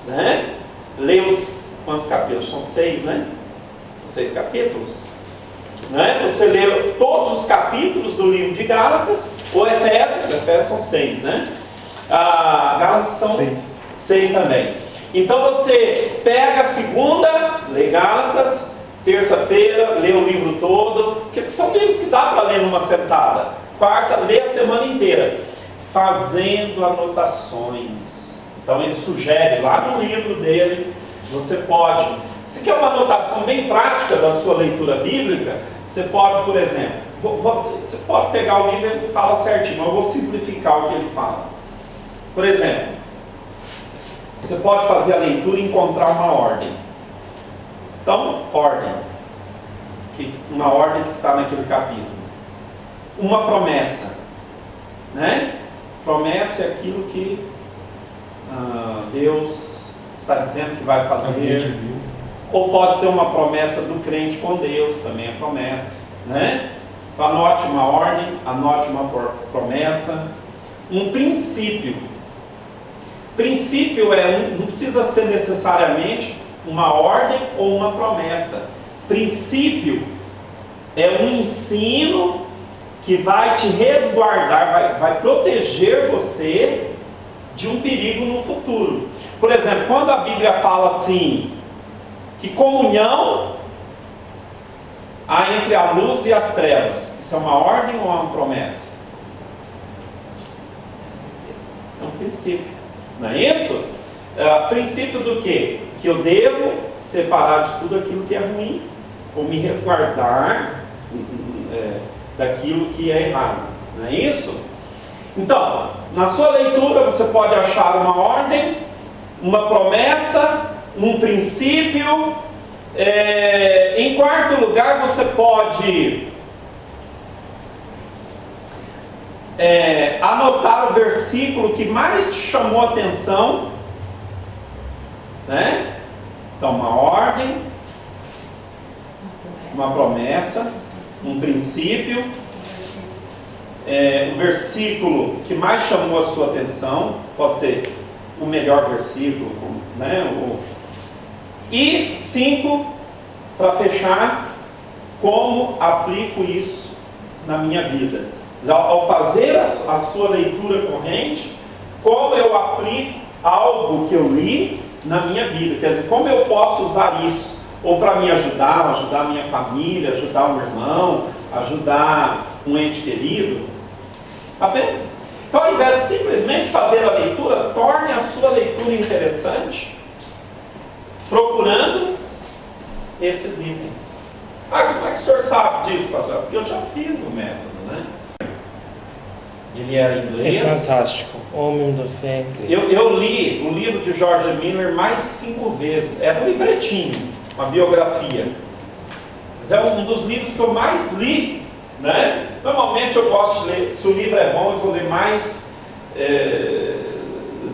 né? Lê os quantos capítulos? São 6, né? 6 capítulos, né? Você lê todos os capítulos do livro de Gálatas, ou Efésios são 6, né? Gálatas são 6 também. Então você pega a segunda, lê Gálatas, terça-feira, lê o livro todo, porque são livros que dá para ler numa sentada. Quarta, lê a semana inteira, fazendo anotações. Então ele sugere lá no livro dele, você pode, se quer uma anotação bem prática da sua leitura bíblica, você pode, por exemplo, você pode pegar o livro e ele fala certinho, mas eu vou simplificar o que ele fala. Por exemplo, você pode fazer a leitura e encontrar uma ordem. Então, ordem. Uma ordem que está naquele capítulo. Uma promessa. Né? Promessa é aquilo que Deus está dizendo que vai fazer. Ou pode ser uma promessa do crente com Deus, também é promessa. Né? Então, anote uma ordem, anote uma promessa. Um princípio. Princípio não precisa ser necessariamente uma ordem ou uma promessa. Princípio é um ensino que vai te resguardar, vai proteger você de um perigo no futuro. Por exemplo, quando a Bíblia fala assim, que comunhão há entre a luz e as trevas, isso é uma ordem ou é uma promessa? É um princípio, não é isso? Princípio do quê? Que eu devo separar de tudo aquilo que é ruim, ou me resguardar daquilo que é errado, não é isso? Então, na sua leitura você pode achar uma ordem, uma promessa, um princípio. Em quarto lugar, você pode anotar o versículo que mais te chamou a atenção, né? Então, uma ordem, uma promessa, um princípio, o versículo que mais chamou a sua atenção, pode ser o melhor versículo, né? E 5, para fechar, como aplico isso na minha vida. Ao fazer a sua leitura corrente, como eu aplico algo que eu li na minha vida, quer dizer, como eu posso usar isso, ou para me ajudar a minha família, ajudar um irmão, ajudar um ente querido. Tá vendo? Então, ao invés de simplesmente fazer a leitura, torne a sua leitura interessante, procurando esses itens. Como é que o senhor sabe disso, pastor? Porque eu já fiz o método, né? Ele era em inglês. É fantástico. Homem da fé. Eu li o livro de George Miller mais de 5 vezes. Era um livretinho, uma biografia. Mas é um dos livros que eu mais li, né? Normalmente eu gosto de ler, se o livro é bom, eu vou ler mais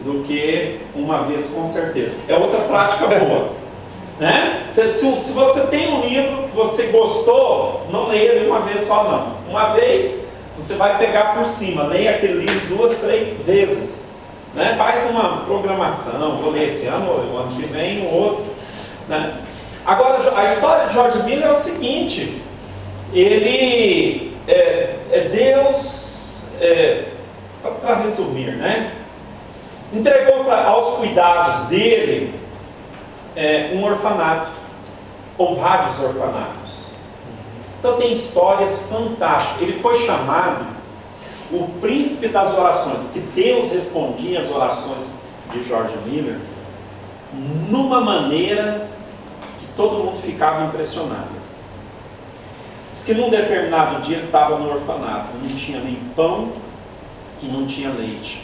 do que uma vez, com certeza. É outra prática boa. Né? Se você tem um livro que você gostou, não leia ele uma vez só não. Uma vez você vai pegar por cima, leia aquele livro 2, 3 vezes, né? Faz uma programação, vou ler esse ano, o ano que vem, o outro, né? Agora, a história de George Miller é o seguinte: ele Deus para resumir, né? Entregou aos cuidados dele um orfanato, ou vários orfanatos. Então tem histórias fantásticas. Ele foi chamado o príncipe das orações, porque Deus respondia às orações de George Miller numa maneira que todo mundo ficava impressionado. Diz que num determinado dia ele estava no orfanato, não tinha nem pão e não tinha leite.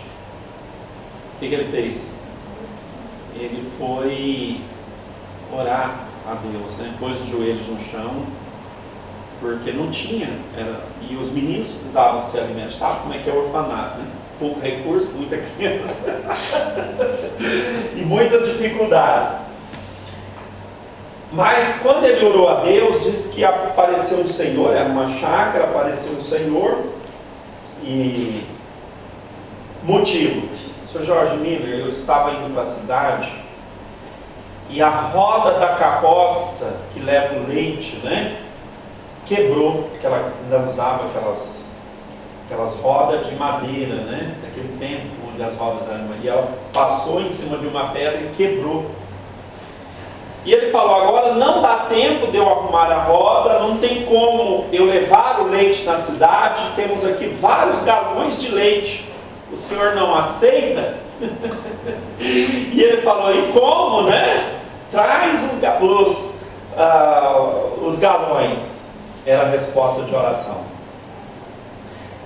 O que ele fez? Ele foi orar a Deus, né? Pôs os joelhos no chão, porque não tinha, e os meninos precisavam ser alimentados. Sabe como é que é o orfanato, né? Pouco recurso, muita criança e muitas dificuldades. Mas quando ele orou a Deus, diz que apareceu o Senhor, era uma chácara, apareceu o Senhor, e motivo: Sr. George Miller, eu estava indo para a cidade e a roda da carroça que leva o leite, né, quebrou, porque ela ainda usava aquelas rodas de madeira, né, daquele tempo onde as rodas eram, e ela passou em cima de uma pedra e quebrou. E ele falou: agora não dá tempo de eu arrumar a roda, não tem como eu levar o leite na cidade, temos aqui vários galões de leite, o senhor não aceita? E ele falou: e como, né? Traz os galões. Era a resposta de oração.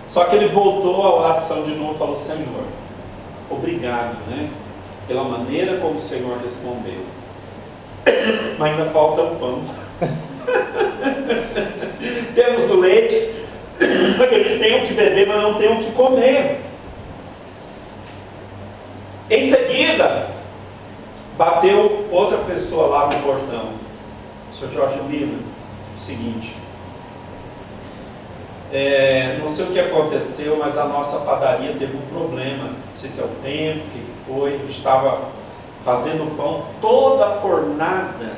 Só que ele voltou à oração de novo e falou: Senhor, obrigado, né, pela maneira como o Senhor respondeu. Mas ainda falta o pão. Temos o leite, eles têm o que beber, mas não têm o que comer. Em seguida, bateu outra pessoa lá no portão. Sr. George Miller, o seguinte: não sei o que aconteceu, mas a nossa padaria teve um problema. Não sei se é o tempo, o que foi. Eu estava fazendo pão, toda a fornada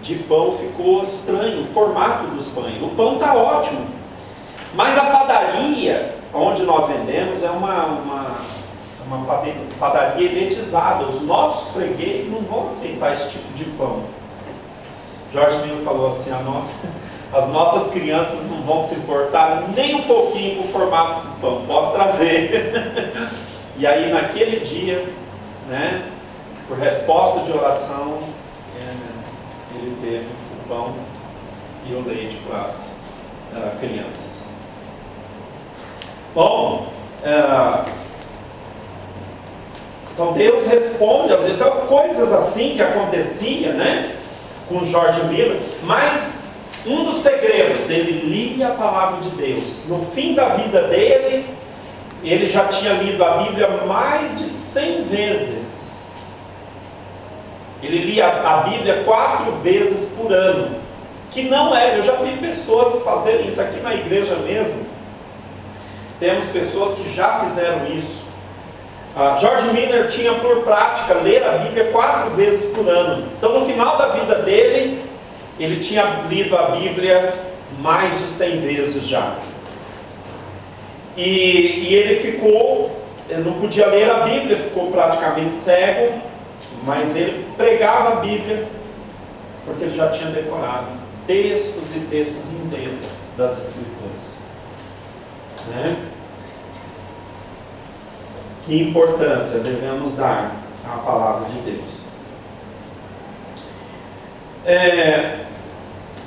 de pão ficou estranho, o formato dos pães. O pão está ótimo, mas a padaria onde nós vendemos é uma padaria elitizada. Os nossos fregueses não vão aceitar esse tipo de pão. George Miller falou assim: as nossas crianças não vão se importar nem um pouquinho com o formato do pão, pode trazer. E aí naquele dia, né, por resposta de oração, ele teve o pão e o leite para as crianças. Bom, então Deus responde, às vezes, então, coisas assim que acontecia, né, com George Miller. Mas um dos segredos, ele lia a palavra de Deus. No fim da vida dele, ele já tinha lido a Bíblia mais de 100 vezes. Ele lia a Bíblia 4 vezes por ano. Que não é, eu já vi pessoas fazerem isso aqui na igreja mesmo. Temos pessoas que já fizeram isso. George Miller tinha por prática ler a Bíblia 4 vezes por ano. Então, no final da vida dele, ele tinha lido a Bíblia mais de 100 vezes já. E ele não podia ler a Bíblia, ficou praticamente cego, mas ele pregava a Bíblia, porque ele já tinha decorado textos e textos inteiros das Escrituras. Né? Que importância devemos dar à palavra de Deus?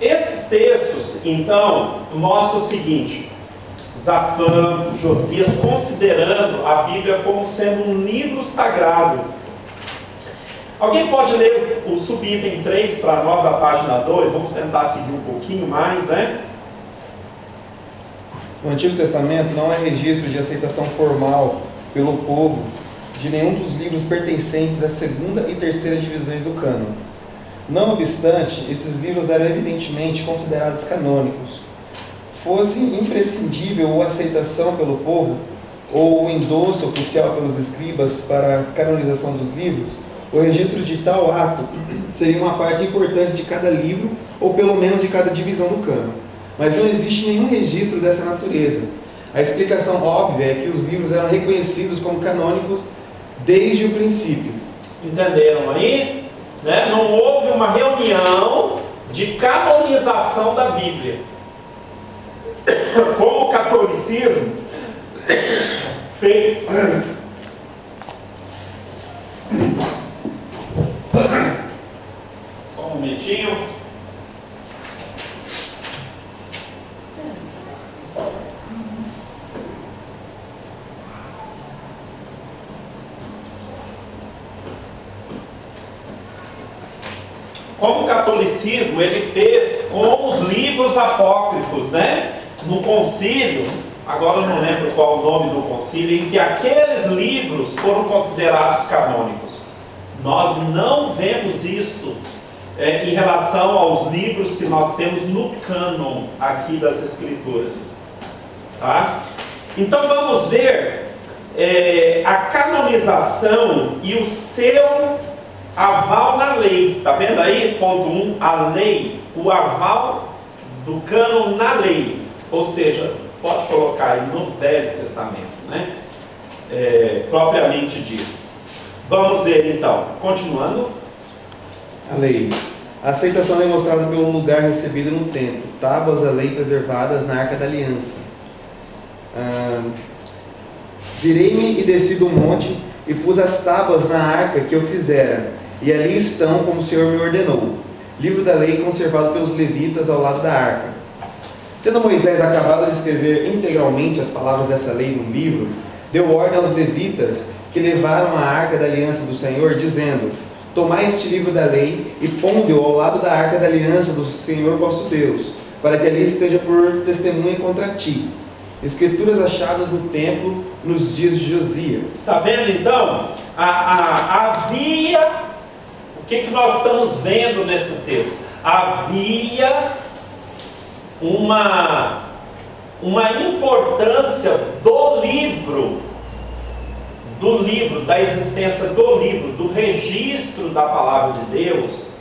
Esses textos, então, mostram o seguinte: Zafã, Josias, considerando a Bíblia como sendo um livro sagrado. Alguém pode ler o subitem 3 para nós, da página 2? Vamos tentar seguir um pouquinho mais, né? No Antigo Testamento não há registro de aceitação formal pelo povo de nenhum dos livros pertencentes às segunda e terceira divisões do cânon. Não obstante, esses livros eram evidentemente considerados canônicos. Fosse imprescindível a aceitação pelo povo ou o endosso oficial pelos escribas para a canonização dos livros, o registro de tal ato seria uma parte importante de cada livro, ou pelo menos de cada divisão do cânon. Mas não existe nenhum registro dessa natureza. A explicação óbvia é que os livros eram reconhecidos como canônicos desde o princípio. Entenderam aí? Né? Não houve uma reunião de canonização da Bíblia. Como o catolicismo fez. Só um momentinho. Como o catolicismo ele fez com os livros apócrifos, né? No concílio, agora eu não lembro qual o nome do concílio, em que aqueles livros foram considerados canônicos. Nós não vemos isto em relação aos livros que nós temos no cânon aqui das Escrituras. Tá? Então vamos ver a canonização e o seu aval na lei. Está vendo aí? Ponto 1, a lei, o aval do cânon na lei. Ou seja, pode colocar aí no Velho Testamento, né? Propriamente dito. Vamos ver então, continuando. A lei. A aceitação é mostrada pelo lugar recebido no templo, tábuas da lei preservadas na Arca da Aliança. Virei-me e desci do monte e pus as tábuas na arca que eu fizera, e ali estão como o Senhor me ordenou. Livro da lei conservado pelos levitas ao lado da arca. Tendo Moisés acabado de escrever integralmente as palavras dessa lei no livro, deu ordem aos levitas que levaram a arca da aliança do Senhor, dizendo: tomai este livro da lei e ponde-o ao lado da arca da aliança do Senhor vosso Deus, para que ali esteja por testemunha contra ti. Escrituras achadas no templo nos dias de Josias. Está vendo então? Havia, o que nós estamos vendo nesses textos? Havia uma importância do livro, da existência do livro, do registro da palavra de Deus,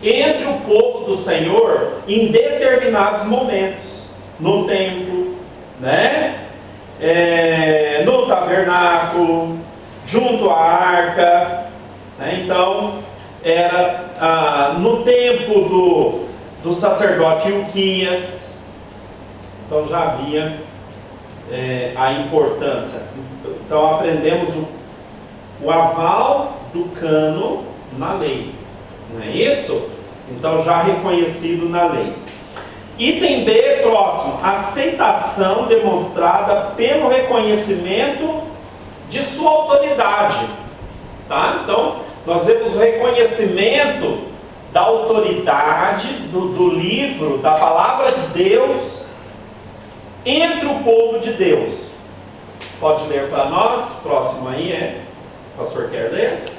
entre o povo do Senhor em determinados momentos, no templo, né? No tabernáculo, junto à arca, né? Então era no tempo do sacerdote Ilquias. Então já havia a importância. Então aprendemos o aval do cânon na lei, não é isso? Então já reconhecido na lei. Item B, próximo, aceitação demonstrada pelo reconhecimento de sua autoridade. Tá? Então, nós vemos o reconhecimento da autoridade do livro, da palavra de Deus, entre o povo de Deus. Pode ler para nós? Próximo aí o pastor quer ler?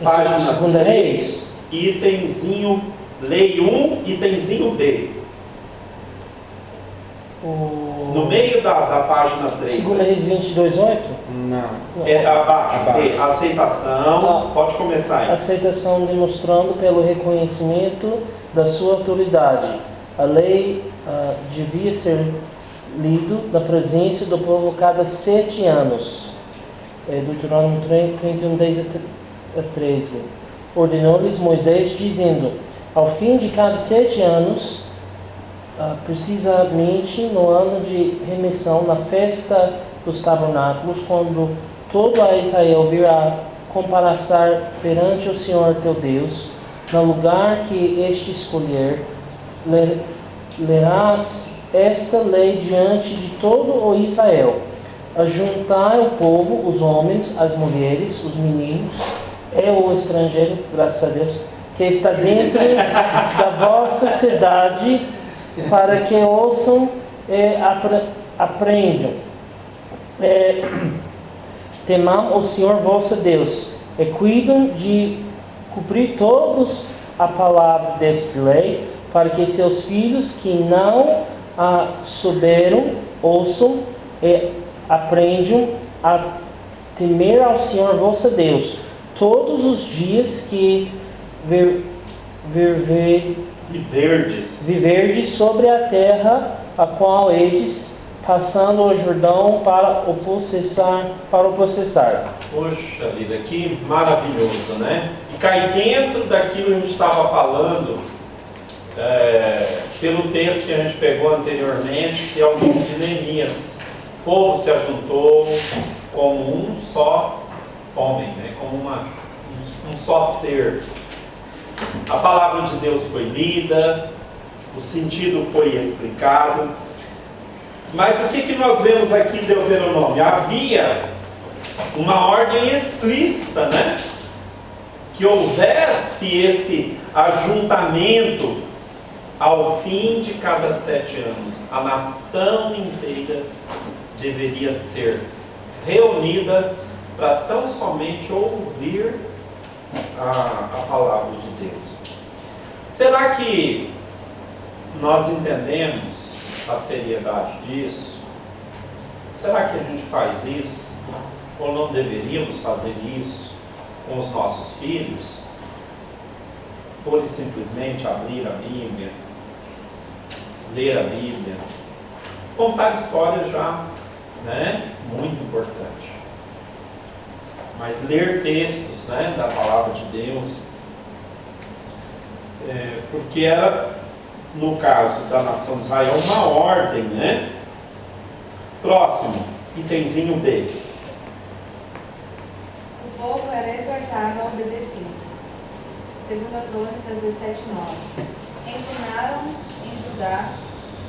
Página 2 itemzinho, lei 1, itemzinho B. No meio da página 3. 2 Reis 22:8? Não. Abaixo. Aceitação. Pode começar aí. Aceitação demonstrando pelo reconhecimento da sua autoridade. A lei devia ser lido na presença do povo cada 7 anos. Deuteronômio 31:10-13. Ordenou-lhes Moisés, dizendo: ao fim de cada 7 anos, precisamente no ano de remissão, na festa dos tabernáculos, quando todo a Israel virá comparecer perante o Senhor teu Deus, no lugar que este escolher, lerás esta lei diante de todo o Israel. Ajuntai o povo, os homens, as mulheres, os meninos, o estrangeiro, graças a Deus, que está dentro da vossa cidade, para que ouçam e aprendam. Temam o Senhor vosso Deus e cuidam de cumprir todos a palavra desta lei, para que seus filhos que não a souberam ouçam e aprendam a temer ao Senhor vosso Deus todos os dias que viverdes sobre a terra a qual eles, passando o Jordão para o processar. Poxa vida, que maravilhoso, né? E cai dentro daquilo que a gente estava falando, pelo texto que a gente pegou anteriormente, que é o livro de Neemias. O povo se ajuntou como um só homem, né? Como um só ser. A palavra de Deus foi lida, o sentido foi explicado. Mas o que nós vemos aqui em Deuteronômio? Havia uma ordem explícita, né? Que houvesse esse ajuntamento ao fim de cada 7 anos. A nação inteira deveria ser reunida para tão somente ouvir a palavra de Deus. Será que nós entendemos a seriedade disso? Será que a gente faz isso? Ou não deveríamos fazer isso com os nossos filhos? Pura e simplesmente abrir a Bíblia, ler a Bíblia, contar histórias já, né? Muito importante. Mas ler textos, né, da palavra de Deus, porque era, no caso da nação de Israel, uma ordem, né? Próximo, itemzinho B. O povo era exortado a obedecer. 2 Crônicas 17:9. Ensinaram em Judá,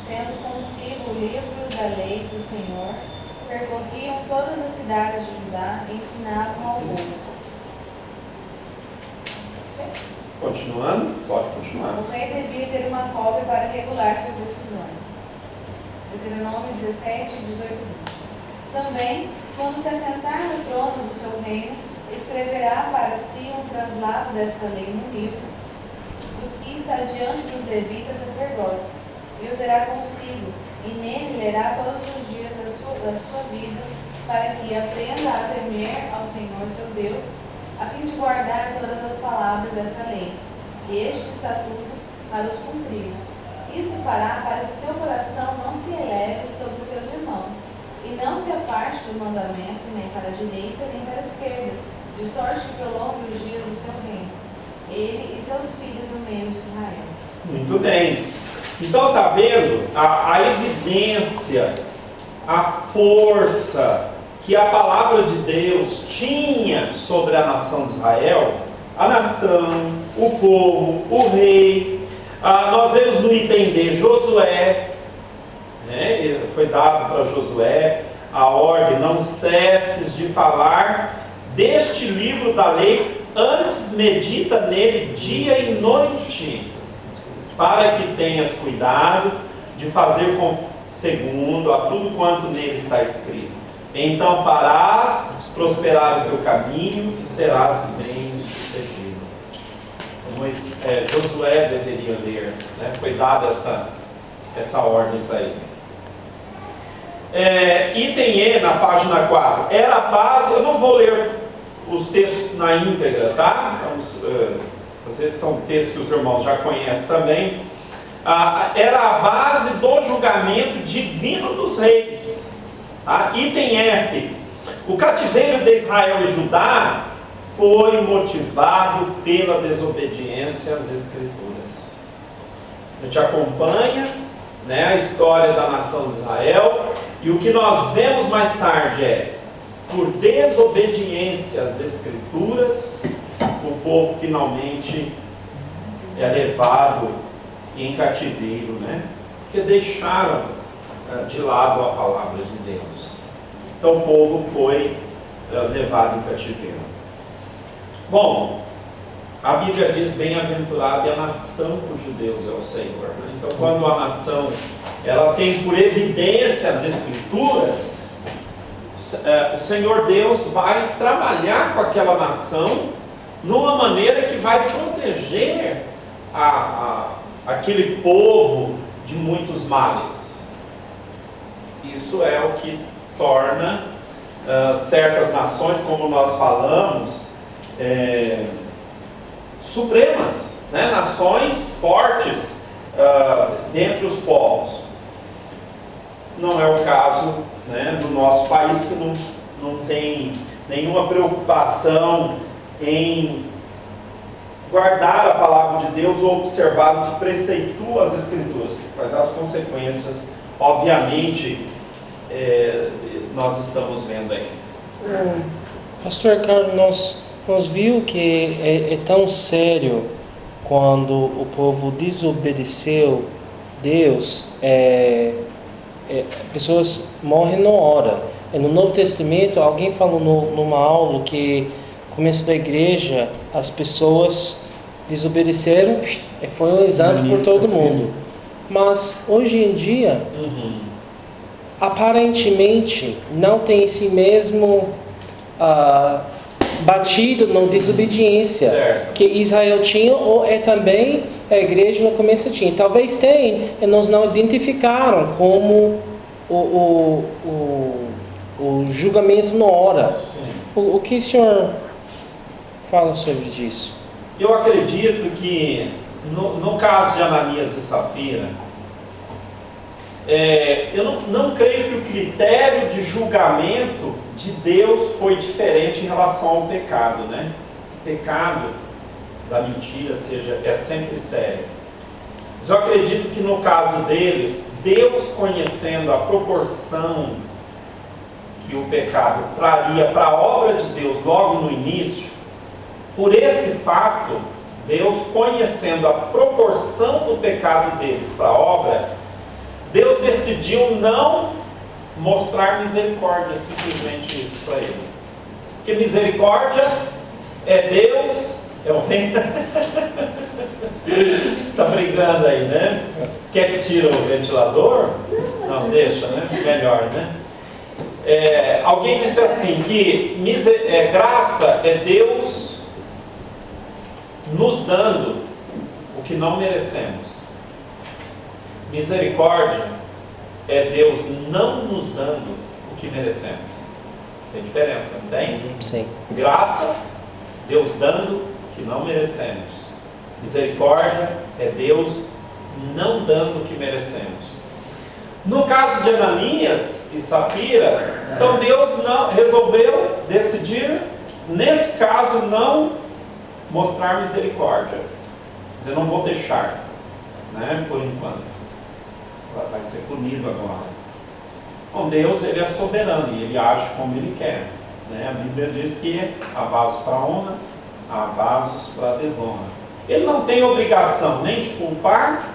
tendo consigo o livro da lei do Senhor, percorriam todas as cidades de Judá e ensinavam ao povo. Continuando, pode continuar. O rei devia ter uma cópia para regular suas decisões. Deuteronômio 17, 18. Também, quando se assentar no trono do seu reino, escreverá para si um translado desta lei no livro, do que está diante dos levitas sacerdotes, e o terá consigo, e nele lerá todos os dias da sua vida, para que aprenda a temer ao Senhor seu Deus, a fim de guardar todas as palavras desta lei, e estes estatutos para os cumprir. Isso fará para que o seu coração não se eleve sobre os seus irmãos, e não se aparte do mandamento, nem para a direita, nem para a esquerda, de sorte que prolongue os dias do seu reino, ele e seus filhos no meio de Israel. Muito bem. Então está vendo a evidência, a força que a palavra de Deus tinha sobre a nação de Israel, a nação, o povo, o rei. Nós vemos no item D, Josué, né? Foi dado para Josué a ordem: não cesses de falar deste livro da lei, antes medita nele dia e noite, para que tenhas cuidado de fazer segundo a tudo quanto nele está escrito. Então farás prosperar o teu caminho e serás bem-sucedido. Josué deveria ler, né? Foi dada essa ordem para ele. Item E, na página 4. Era a base, eu não vou ler os textos na íntegra, tá? Vocês são textos que os irmãos já conhecem também. Era a base do julgamento divino dos reis. Item F. O cativeiro de Israel e Judá foi motivado pela desobediência às Escrituras. A gente acompanha, né, a história da nação de Israel, e o que nós vemos mais tarde é: por desobediência às Escrituras, o povo finalmente é levado em cativeiro, né? Porque deixaram de lado a palavra de Deus. Então o povo foi levado em cativeiro. Bom, a Bíblia diz: bem-aventurada é a nação cujo Deus é o Senhor, né? Então quando a nação ela tem por evidência as Escrituras, o Senhor Deus vai trabalhar com aquela nação numa maneira que vai proteger aquele povo de muitos males. Isso é o que torna certas nações, como nós falamos, supremas, né? Nações fortes dentre os povos. não é o caso, né, do nosso país, que não tem nenhuma preocupação em guardar a palavra de Deus ou observar o que preceitua as Escrituras, mas as consequências, obviamente, nós estamos vendo aí. Pastor Carlos, nós viu que é tão sério quando o povo desobedeceu Deus, pessoas morrem na hora. No Novo Testamento, alguém falou numa aula que no começo da igreja as pessoas desobedeceram e foi um exame por todo mundo. Mas hoje em dia, aparentemente não tem esse mesmo batido na desobediência que Israel tinha, ou também a igreja no começo tinha. Talvez tenha, e nós não identificaram como o julgamento na hora. O que o senhor fala sobre isso? Eu acredito que no caso de Ananias e Safira, eu não creio que o critério de julgamento de Deus foi diferente em relação ao pecado, né? O pecado da mentira é sempre sério. Mas eu acredito que no caso deles, Deus, conhecendo a proporção que o pecado traria para a obra de Deus logo no início, por esse fato, Deus, conhecendo a proporção do pecado deles para a obra, Deus decidiu não mostrar misericórdia, simplesmente isso para eles. Porque misericórdia é Deus, é o reino. Está brincando aí, né? Quer que tire o ventilador? Não, deixa, né? Melhor, né? Alguém disse assim, que graça é Deus nos dando o que não merecemos. Misericórdia é Deus não nos dando o que merecemos. Tem diferença, não tem? Sim. Graça, Deus dando o que não merecemos. Misericórdia é Deus não dando o que merecemos. No caso de Ananias e Safira, então Deus resolveu decidir, nesse caso, não mostrar misericórdia. Eu não vou deixar, né, por enquanto. Vai ser punido agora. Bom, Deus, Ele é soberano e Ele age como Ele quer, né? A Bíblia diz que há vasos para honra, há vasos para desonra. Ele não tem obrigação nem de culpar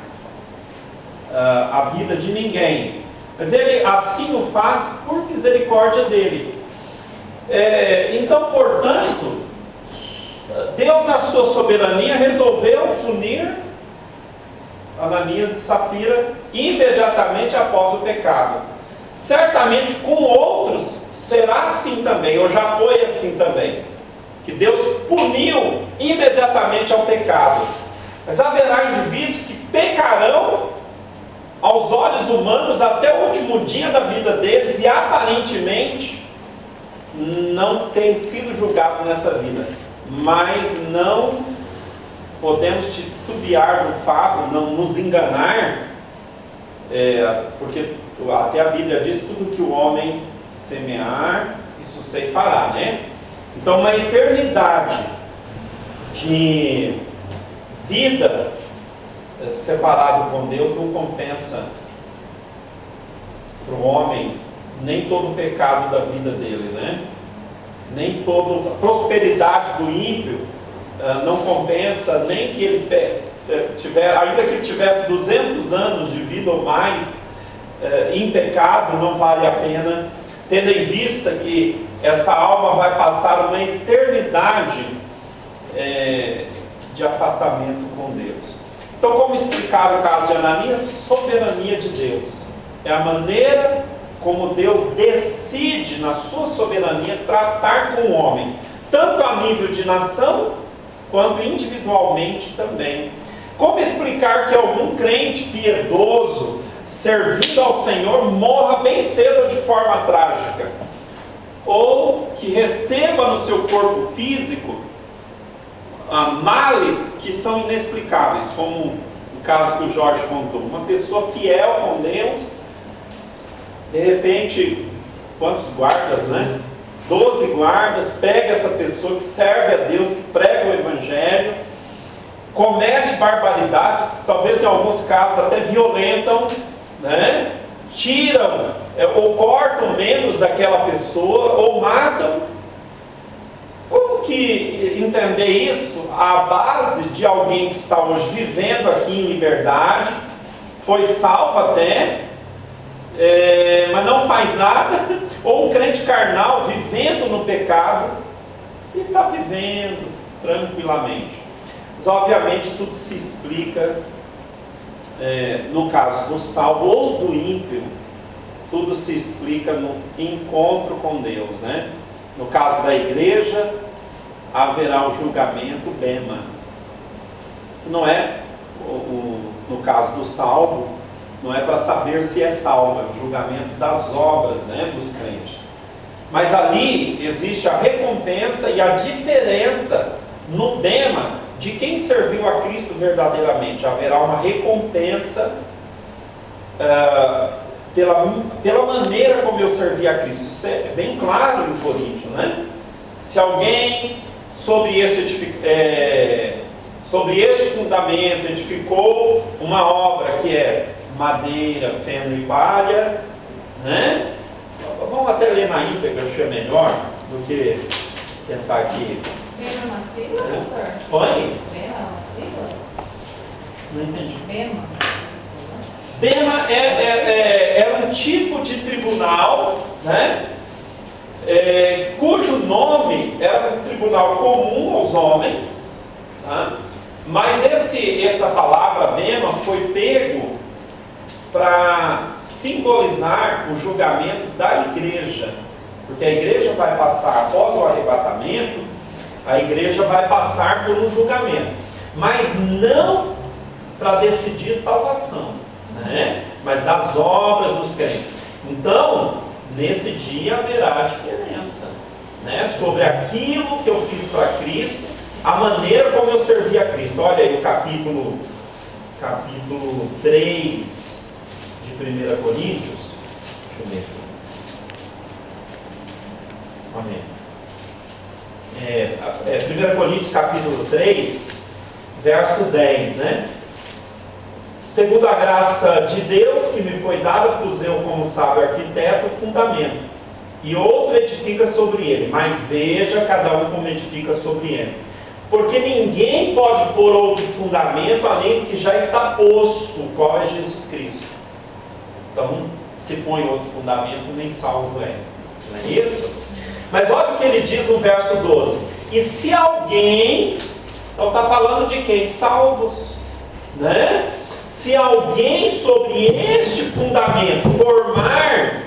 a vida de ninguém, mas Ele assim o faz por misericórdia dEle. Então, portanto, Deus, na sua soberania, resolveu punir Ananias e Safira imediatamente após o pecado. Certamente com outros será assim também, ou já foi assim também, que Deus puniu imediatamente ao pecado. Mas haverá indivíduos que pecarão aos olhos humanos até o último dia da vida deles e aparentemente não têm sido julgados nessa vida, mas não podemos titubear do fato, não nos enganar, porque até a Bíblia diz: tudo que o homem semear, isso ceifará, né? Então, uma eternidade de vidas separado com Deus não compensa para o homem nem todo o pecado da vida dele, né? Nem toda a prosperidade do ímpio não compensa, nem que ele ainda que ele tivesse 200 anos de vida ou mais em pecado, não vale a pena, tendo em vista que essa alma vai passar uma eternidade de afastamento com Deus. Então, como explicar o caso de Ananias? Soberania de Deus. É a maneira como Deus decide, na sua soberania, tratar com o homem, tanto a nível de nação, quanto individualmente também. Como explicar que algum crente piedoso, servindo ao Senhor, morra bem cedo de forma trágica? Ou que receba no seu corpo físico males que são inexplicáveis, como o caso que o Jorge contou. Uma pessoa fiel com Deus, De repente, quantos guardas, né? 12 guardas, pega essa pessoa que serve a Deus, que prega o Evangelho, comete barbaridades, talvez em alguns casos até violentam, né? Tiram ou cortam membros daquela pessoa, ou matam. Como que entender isso à base de alguém que está hoje vivendo aqui em liberdade, foi salvo até, mas não faz nada, ou um crente carnal vivendo no pecado e está vivendo tranquilamente? Mas obviamente tudo se explica, no caso do salvo ou do ímpio, tudo se explica no encontro com Deus, né? No caso da igreja, haverá o julgamento bema. Não é, no caso do salvo, não é para saber se é salvo, é o julgamento das obras, né, dos crentes. Mas ali existe a recompensa e a diferença no bema de quem serviu a Cristo verdadeiramente. Haverá uma recompensa pela maneira como eu servi a Cristo. Isso é bem claro em Coríntios, né? Se alguém sobre este fundamento edificou uma obra que é madeira, feno e palha, né? Vamos até ler na íntegra, acho que é melhor do que tentar aqui. Bema na sigla, professor? Oi? Bema na sigla? Não entendi. Bema. Bema é um tipo de tribunal, né? Cujo nome era um tribunal comum aos homens, tá? Mas essa palavra bema foi pego para simbolizar o julgamento da igreja, porque a igreja vai passar, após o arrebatamento, a igreja vai passar por um julgamento, mas não para decidir salvação, né? Mas das obras dos crentes. Então, nesse dia haverá diferença, né? Sobre aquilo que eu fiz para Cristo, a maneira como eu servi a Cristo. Olha aí o capítulo 3 de 1 Coríntios. Deixa eu ver aqui. Amém. 1 Coríntios capítulo 3, verso 10, né? Segundo a graça de Deus que me foi dada, pus eu como sábio arquiteto o fundamento, e outro edifica sobre ele, mas veja cada um como edifica sobre ele. Porque ninguém pode pôr outro fundamento além do que já está posto, o qual é Jesus Cristo. Então, se põe outro fundamento, nem salvo é. Não é isso? Mas olha o que ele diz no verso 12. E se alguém, então está falando de quem? Salvos, né? Se alguém sobre este fundamento formar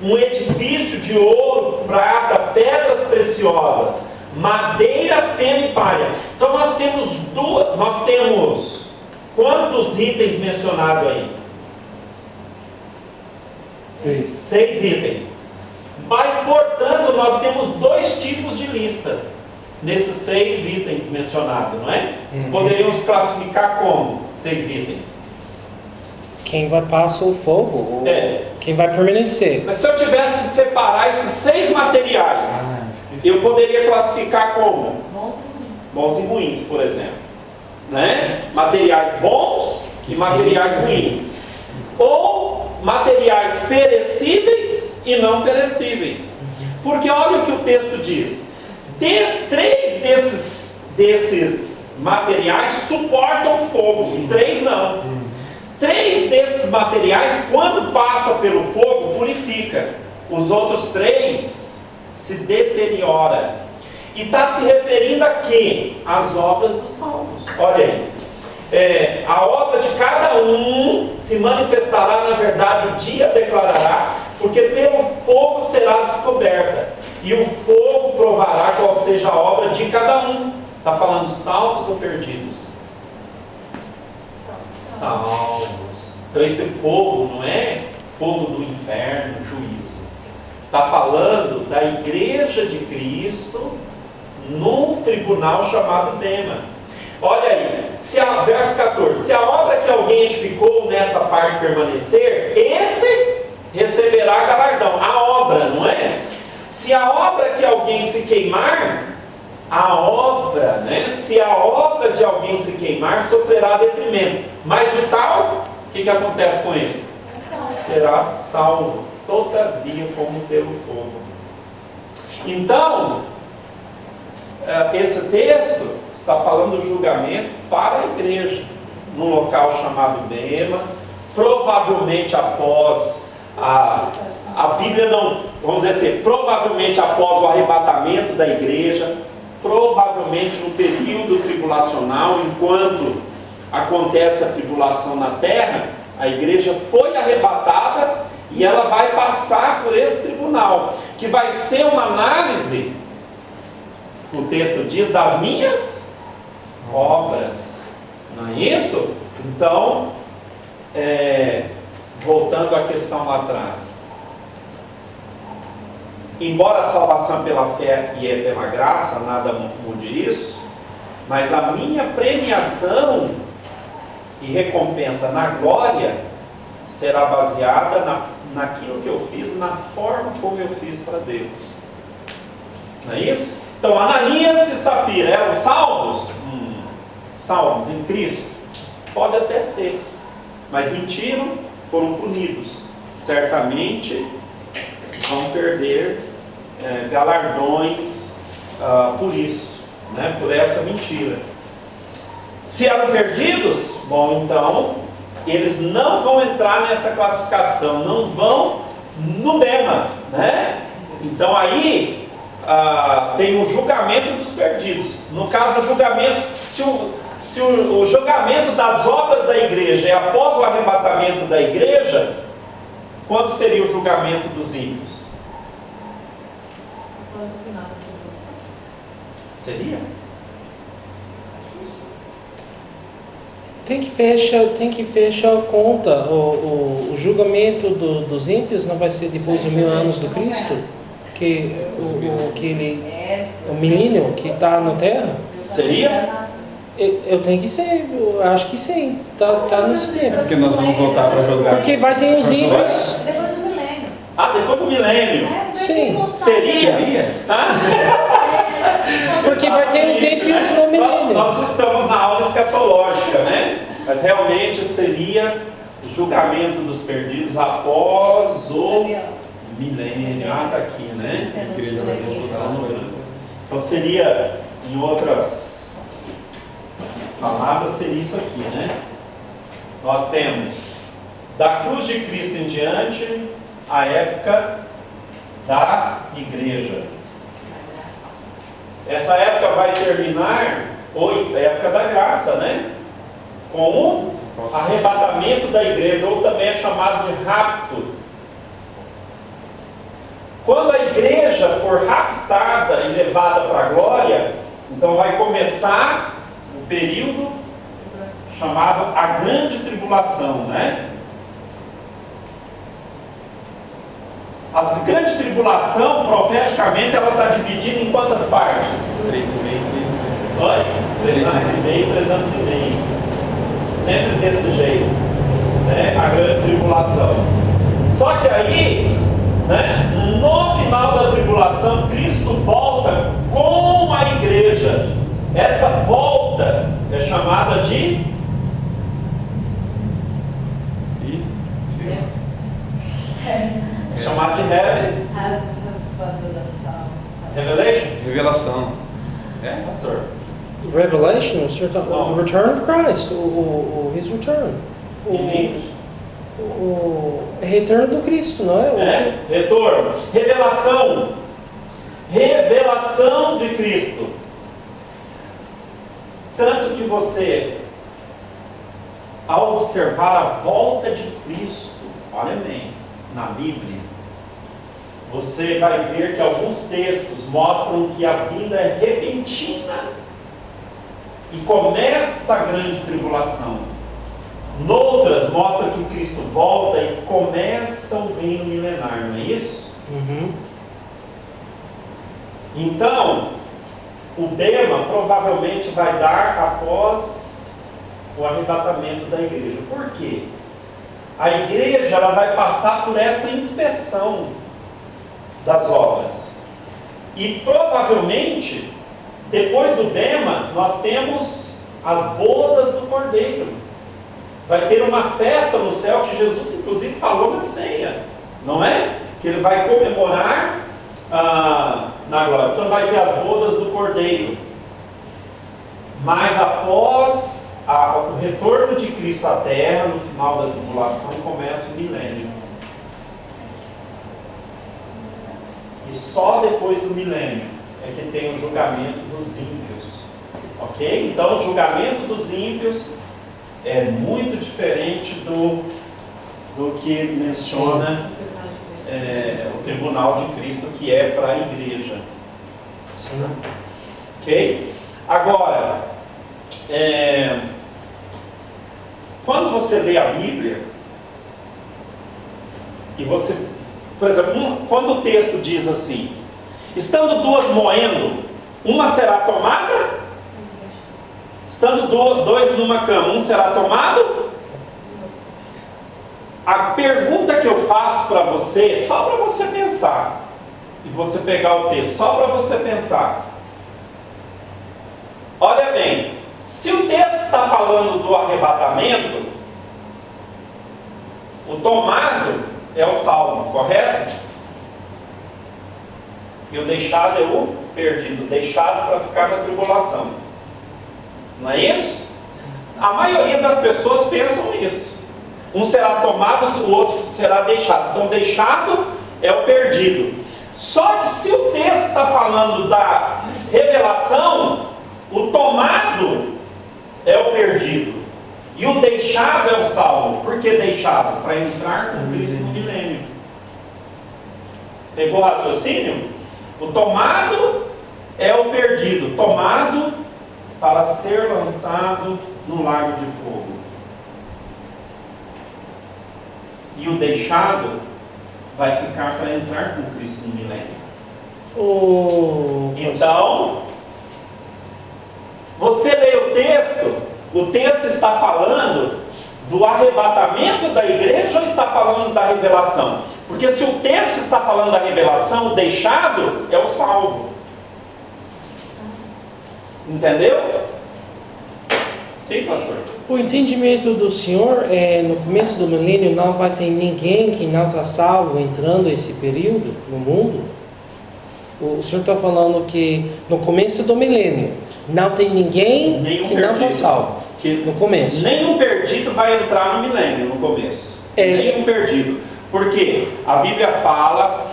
um edifício de ouro, prata, pedras preciosas, madeira, feno e palha. Então nós temos quantos itens mencionados aí? 6 itens. Mas, portanto, nós temos 2 tipos de lista nesses 6 itens mencionados, não é? Poderíamos classificar como 6 itens? Quem vai passar o fogo, quem vai permanecer. Mas se eu tivesse que separar esses 6 materiais, eu poderia classificar como? Bons e ruins, por exemplo, né? Materiais bons e materiais ruins, ou materiais perecíveis e não perecíveis. Porque olha o que o texto diz: 3 desses materiais suportam fogo, e 3 não. 3 desses materiais, quando passa pelo fogo, purifica. Os outros 3 se deteriora. E está se referindo a quê? Às obras dos salvos. Olha aí. A obra de cada um se manifestará, na verdade, o dia declarará, porque pelo fogo será descoberta. E o fogo provará qual seja a obra de cada um. Está falando dos salvos ou perdidos? Salvos. Então esse fogo não é fogo do inferno, juízo. Está falando da igreja de Cristo num tribunal chamado Bema. Olha aí, verso 14: se a obra que alguém edificou nessa parte permanecer, esse receberá galardão. A obra, não é? Se a obra que alguém se queimar, a obra, né? Se a obra de alguém se queimar, sofrerá detrimento. Mas o tal, o que acontece com ele? Será salvo, todavia, como pelo fogo. Então, esse texto está falando do julgamento para a igreja, num local chamado Bema, provavelmente após a Bíblia não, vamos dizer assim, provavelmente após o arrebatamento da igreja, provavelmente no período tribulacional, enquanto acontece a tribulação na terra, a igreja foi arrebatada e ela vai passar por esse tribunal, que vai ser uma análise, o texto diz, das minhas obras. Não é isso? Então, voltando à questão lá atrás. Embora a salvação é pela fé e é pela graça, nada mude isso, mas a minha premiação e recompensa na glória será baseada naquilo que eu fiz, na forma como eu fiz para Deus. Não é isso? Então, Ananias e Safira eram salvos? Salvos em Cristo? Pode até ser. Mas mentiram, foram punidos. Certamente vão perder galardões por isso, né? Por essa mentira. Se eram perdidos, bom, então eles não vão entrar nessa classificação, não vão no Bema, né? Então aí tem o julgamento dos perdidos. No caso do julgamento, se o julgamento das obras da igreja é após o arrebatamento da igreja, quando seria o julgamento dos ímpios? Após o final da tribulação. Seria? Tem que fechar a conta. O julgamento dos ímpios não vai ser depois de 1000 anos do Cristo? Que o menino que está na terra? Seria? Eu tenho que ser, eu acho que sim. Tá nesse tempo. Porque nós vamos voltar para julgar. Porque vai ter os ímpios. Depois do milênio. Depois do milênio. Sim. Seria? Porque vai ter os ímpios no milênio. Nós estamos na aula escatológica, né? Mas realmente seria o julgamento dos perdidos após o milênio. Está aqui, né? A igreja vai consultar no branco. Então seria, em outras palavras, seria isso aqui, né? Nós temos da cruz de Cristo em diante a época da igreja. Essa época vai terminar, a época da graça, né? Com o arrebatamento da igreja, ou também é chamado de rapto. Quando a igreja for raptada e levada para a glória, então vai começar o período chamado a grande tribulação, né? A grande tribulação, profeticamente, ela está dividida em quantas partes? 3,5. Oi? 3 anos e meio, 3 anos e meio. Sempre desse jeito, né? A grande tribulação. Só que aí, né, no final da tribulação, Cristo volta com a igreja. Essa volta é chamada de Revelation? Revelação. Pastor? Revelation, the return of Christ, his return. O retorno do Cristo, não é? Retorno. Revelação. Revelação de Cristo. Tanto que você, ao observar a volta de Cristo, olha bem, na Bíblia, você vai ver que alguns textos mostram que a vinda é repentina e começa a grande tribulação. Noutras mostra que Cristo volta e começa o reino milenar, não é isso? Uhum. Então, o Bema provavelmente vai dar após o arrebatamento da igreja. Por quê? a igreja ela vai passar por essa inspeção das obras. E provavelmente, depois do bema, nós temos as bodas do Cordeiro. Vai ter uma festa no céu que Jesus inclusive falou na ceia, não é? Que ele vai comemorar na glória. Então vai ter as bodas do Cordeiro. Mas após o retorno de Cristo à Terra, no final da tribulação, começa o milênio. E só depois do milênio é que tem o julgamento dos ímpios. Ok? Então o julgamento dos ímpios é muito diferente do que menciona o tribunal de Cristo, que é para a igreja. Sim. Ok? Agora, quando você lê a Bíblia, e você, por exemplo, quando o texto diz assim: estando duas moendo, uma será tomada? Estando dois numa cama, um será tomado? A pergunta que eu faço para você, só para você pensar, e você pegar o texto, só para você pensar. Olha bem, se o texto está falando do arrebatamento, o tomado é o salvo, correto? E o deixado é o perdido, deixado para ficar na tribulação. Não é isso? A maioria das pessoas pensam isso. Um será tomado, o outro será deixado. Então, deixado é o perdido. Só que se o texto está falando da revelação, o tomado é o perdido. E o deixado é o salvo. Por que deixado? Para entrar com Cristo no milênio. Pegou o raciocínio? O tomado é o perdido. Tomado para ser lançado no lago de fogo. E o deixado vai ficar para entrar com Cristo no milênio. Então, você lê o texto está falando do arrebatamento da igreja ou está falando da revelação? Porque se o texto está falando da revelação, o deixado é o salvo. Entendeu? Sim, pastor. O entendimento do senhor é no começo do milênio não vai ter ninguém que não está salvo entrando esse período no mundo? O senhor está falando que no começo do milênio não tem ninguém que não está salvo. No começo. Nenhum perdido vai entrar no milênio no começo. Nenhum perdido. Porque a Bíblia fala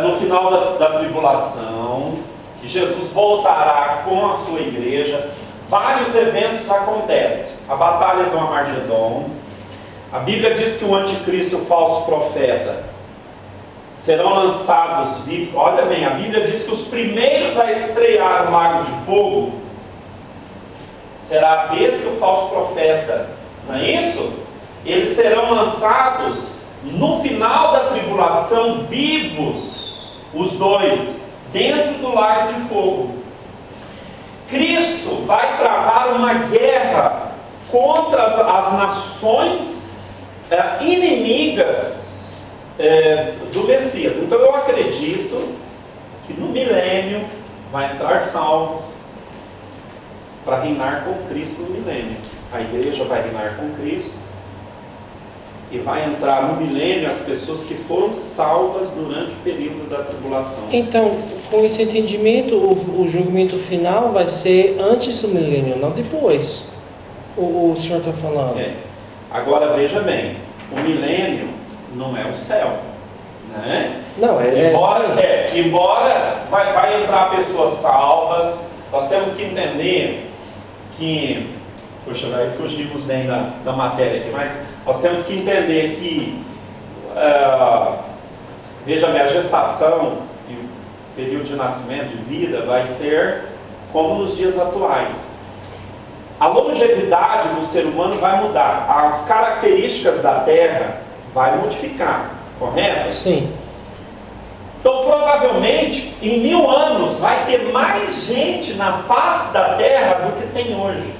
no final da tribulação que Jesus voltará com a sua igreja. Vários eventos acontecem. A batalha do Armagedon. A Bíblia diz que o anticristo e o falso profeta serão lançados vivos. Olha bem, a Bíblia diz que os primeiros a estrear o lago de fogo será a vez que o falso profeta, não é isso? Eles serão lançados no final da tribulação vivos, os dois, dentro do lago de fogo. Cristo vai travar uma guerra contra as nações inimigas do Messias. Então eu acredito que no milênio vai entrar salvos para reinar com Cristo no milênio. A igreja vai reinar com Cristo e vai entrar no milênio as pessoas que foram salvas durante o período da tribulação. Então, com esse entendimento, o julgamento final vai ser antes do milênio, não depois. O senhor está falando. Agora veja bem, o milênio não é o céu, né? Não, embora vai entrar pessoas salvas, nós temos que entender que, poxa, aí fugimos bem da matéria aqui, mas nós temos que entender que, veja bem, a gestação e o período de nascimento, de vida, vai ser como nos dias atuais. A longevidade do ser humano vai mudar, as características da Terra vai modificar, correto? Sim. Então, provavelmente, em 1000 anos, vai ter mais gente na face da Terra do que tem hoje.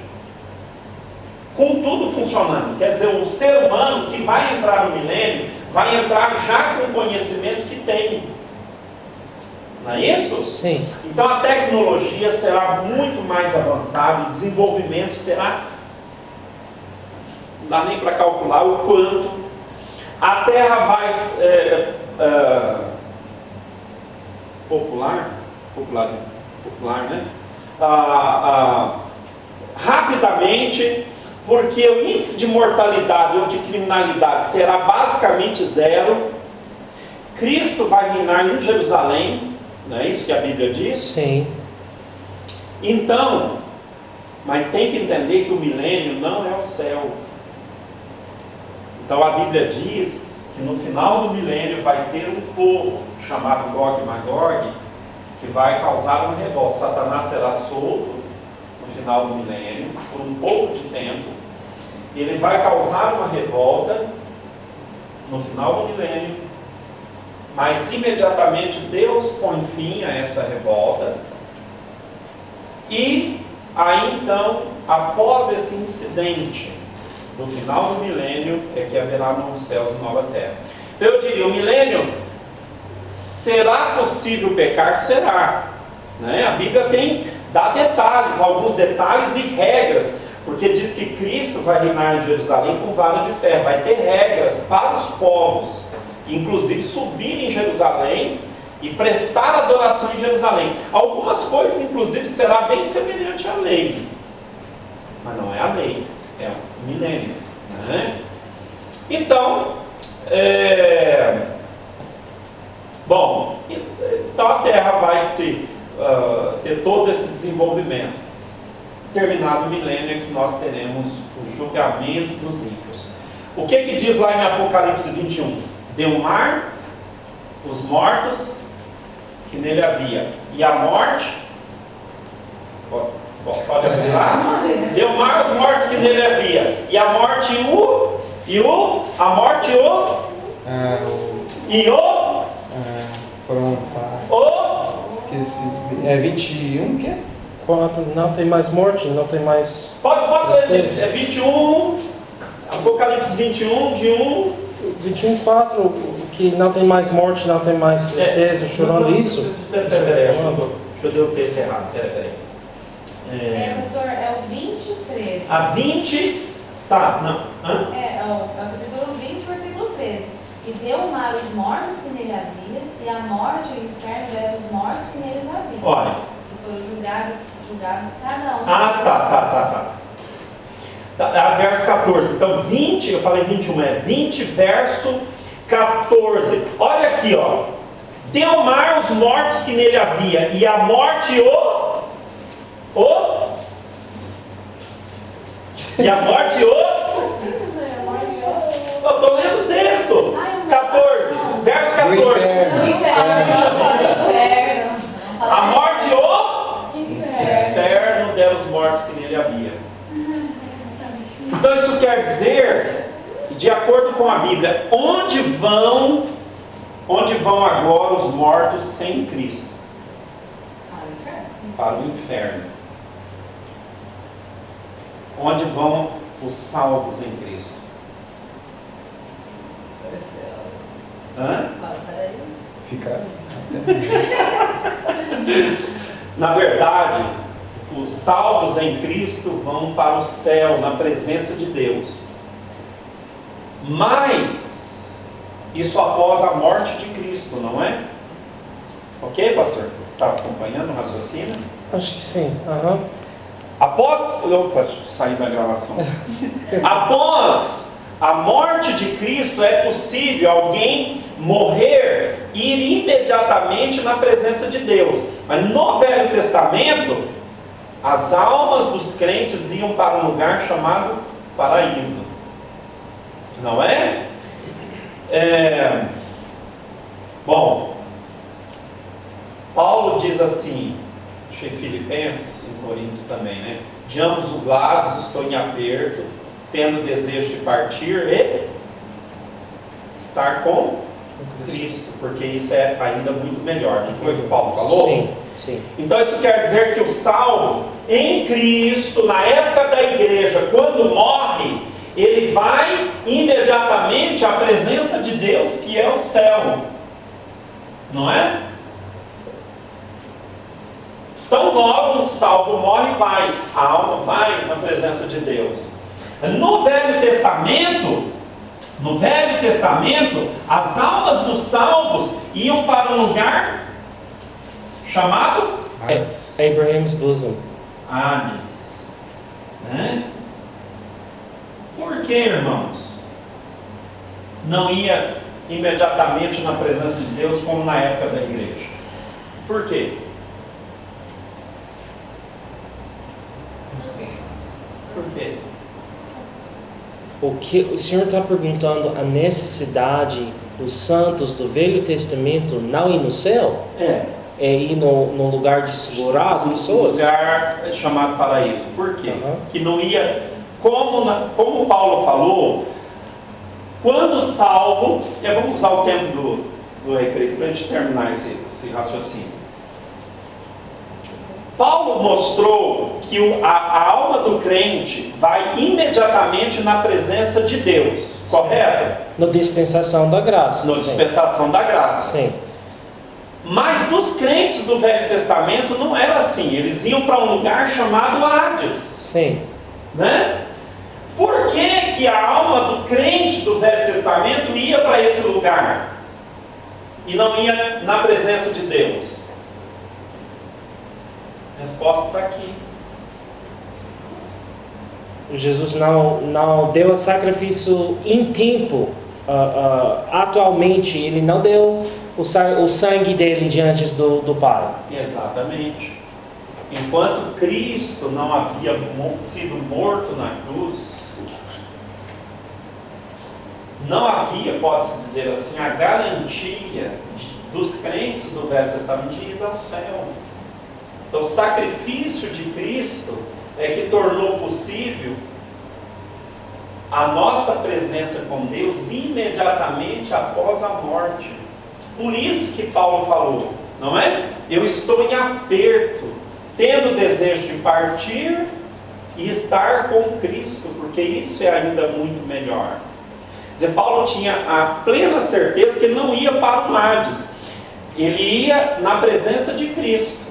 com tudo funcionando. Quer dizer, o ser humano que vai entrar no milênio, vai entrar já com o conhecimento que tem. Não é isso? Sim. Então a tecnologia será muito mais avançada, o desenvolvimento será... Não dá nem para calcular o quanto. A Terra vai popular, né? Rapidamente, porque o índice de mortalidade ou de criminalidade será basicamente zero. Cristo vai reinar em Jerusalém, não é isso que a Bíblia diz? Sim. Então, mas tem que entender que o milênio não é o céu. Então a Bíblia diz que no final do milênio vai ter um povo chamado Gog e Magog, que vai causar uma revolta. Satanás será solto no final do milênio, por um pouco de tempo. Ele vai causar uma revolta no final do milênio, mas imediatamente Deus põe fim a essa revolta. E aí então, após esse incidente, no final do milênio, é que haverá novos céus e nova terra. Então eu diria, o milênio, será possível pecar? Será. Né? A Bíblia dá detalhes, alguns detalhes e regras, porque diz que Cristo vai reinar em Jerusalém com vara de ferro, vai ter regras para os povos, inclusive subir em Jerusalém e prestar adoração em Jerusalém. Algumas coisas, inclusive, será bem semelhante à lei, mas não é a lei, é o milênio. Né? Então, então a Terra vai ter todo esse desenvolvimento. Terminado o milênio é que nós teremos o julgamento dos ímpios. O que diz lá em Apocalipse 21? Deu o mar, os mortos que nele havia, e a morte, pode avisar? Deu o mar, os mortos que nele havia, e a morte a morte É 21, que é? Quando não tem mais morte, não tem mais... Pode ler, é 21, Apocalipse 21, de 21:4, que não tem mais morte, não tem mais tristeza, chorando isso. Peraí, deixa eu ler o texto errado, peraí. Pastor, é o 23. A 20, tá, não. É o capítulo 20, versículo 13. E deu o mar os mortos que nele havia, e a morte e o inferno deram os mortos que neles havia. Olha. E foram julgados cada um. Tá. Verso 14. Então, 20, eu falei 21, é 20, verso 14. Olha aqui, ó. Deu o mar os mortos que nele havia, e a morte e a morte eu estou lendo o texto. 14, verso 14. A morte inferno deram os mortos que nele havia. Então isso quer dizer, de acordo com a Bíblia, onde vão agora os mortos sem Cristo? Para o inferno. Onde vão os salvos em Cristo? Ficar. Na verdade, os salvos em Cristo vão para o céu, na presença de Deus. Mas, isso após a morte de Cristo, não é? Ok, pastor? Está acompanhando o raciocínio? Acho que sim. Opa, saí da gravação. Após a morte de Cristo, é possível alguém morrer e ir imediatamente na presença de Deus. Mas no Velho Testamento, as almas dos crentes iam para um lugar chamado paraíso. Não é? Bom, Paulo diz assim, acho que em Filipenses, em Coríntios também, né? De ambos os lados estou em aperto, tendo desejo de partir e estar com Cristo, porque isso é ainda muito melhor. Não foi o que Paulo falou? Sim. Sim. Então isso quer dizer que o salvo em Cristo, na época da igreja, quando morre, ele vai imediatamente à presença de Deus, que é o céu. Não é? Então logo o salvo morre e vai. A alma vai na presença de Deus. No Velho Testamento, as almas dos salvos iam para um lugar chamado Abraham's bosom. Hades. Né? Por que, irmãos? Não ia imediatamente na presença de Deus como na época da igreja. Por quê? Por quê? O que o Senhor está perguntando a necessidade dos santos do Velho Testamento não ir no céu? É ir no lugar de segurar as pessoas? Um lugar chamado paraíso. Por quê? Uhum. Que não ia, como Paulo falou, quando salvo, vamos usar o tempo do recreio para a gente terminar esse raciocínio. Paulo mostrou que a alma do crente vai imediatamente na presença de Deus, correto? Na dispensação da graça. Na dispensação da graça. Sim. Mas dos crentes do Velho Testamento não era assim. Eles iam para um lugar chamado Hades. Sim. Né? Por que a alma do crente do Velho Testamento ia para esse lugar e não ia na presença de Deus? A resposta está aqui. Jesus não deu sacrifício em tempo. Atualmente, Ele não deu o sangue dele diante do Pai. Exatamente. Enquanto Cristo não havia sido morto na cruz, não havia, pode-se dizer assim, a garantia dos crentes do Velho Testamento de ir ao céu. Então, o sacrifício de Cristo é que tornou possível a nossa presença com Deus imediatamente após a morte. Por isso que Paulo falou, não é? Eu estou em aperto, tendo desejo de partir e estar com Cristo, porque isso é ainda muito melhor. Quer dizer, Paulo tinha a plena certeza que ele não ia para o Hades, ele ia na presença de Cristo,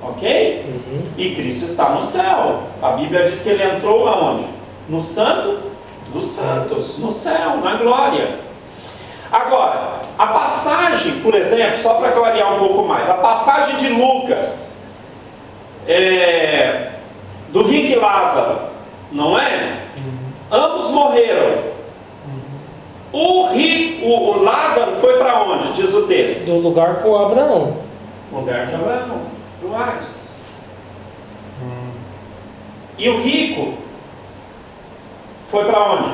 ok? Uhum. E Cristo está no céu. A Bíblia diz que ele entrou aonde? No Santo dos Santos, no céu, na glória. Agora, a passagem, por exemplo, só para clarear um pouco mais, a passagem de Lucas, do rico e Lázaro, não é? Ambos morreram. O Lázaro foi para onde, diz o texto? Do lugar com Abraão. Lugar de Abraão, do Hades. E o rico foi para onde?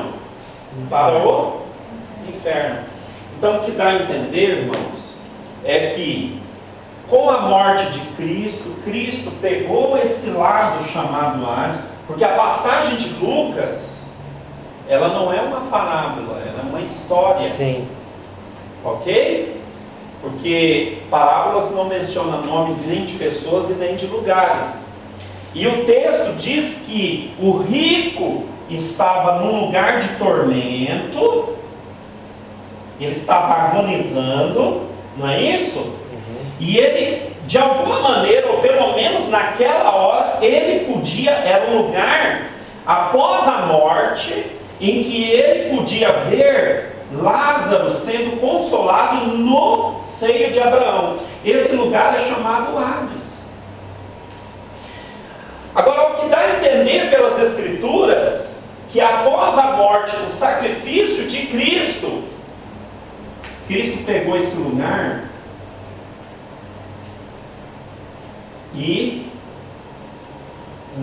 Para o inferno. Então, o que dá a entender, irmãos, é que com a morte de Cristo, Cristo pegou esse lado chamado Hades, porque a passagem de Lucas, ela não é uma parábola, ela é uma história. Sim. Ok? Porque parábolas não mencionam nome nem de pessoas e nem de lugares. E o texto diz que o rico estava num lugar de tormento, ele estava agonizando, não é isso? Uhum. E ele, de alguma maneira, ou pelo menos naquela hora, ele podia, era um lugar após a morte, em que ele podia ver Lázaro sendo consolado no seio de Abraão. Esse lugar é chamado Hades. Agora, o que dá a entender pelas Escrituras, que após a morte, o sacrifício de Cristo, Cristo pegou esse lugar e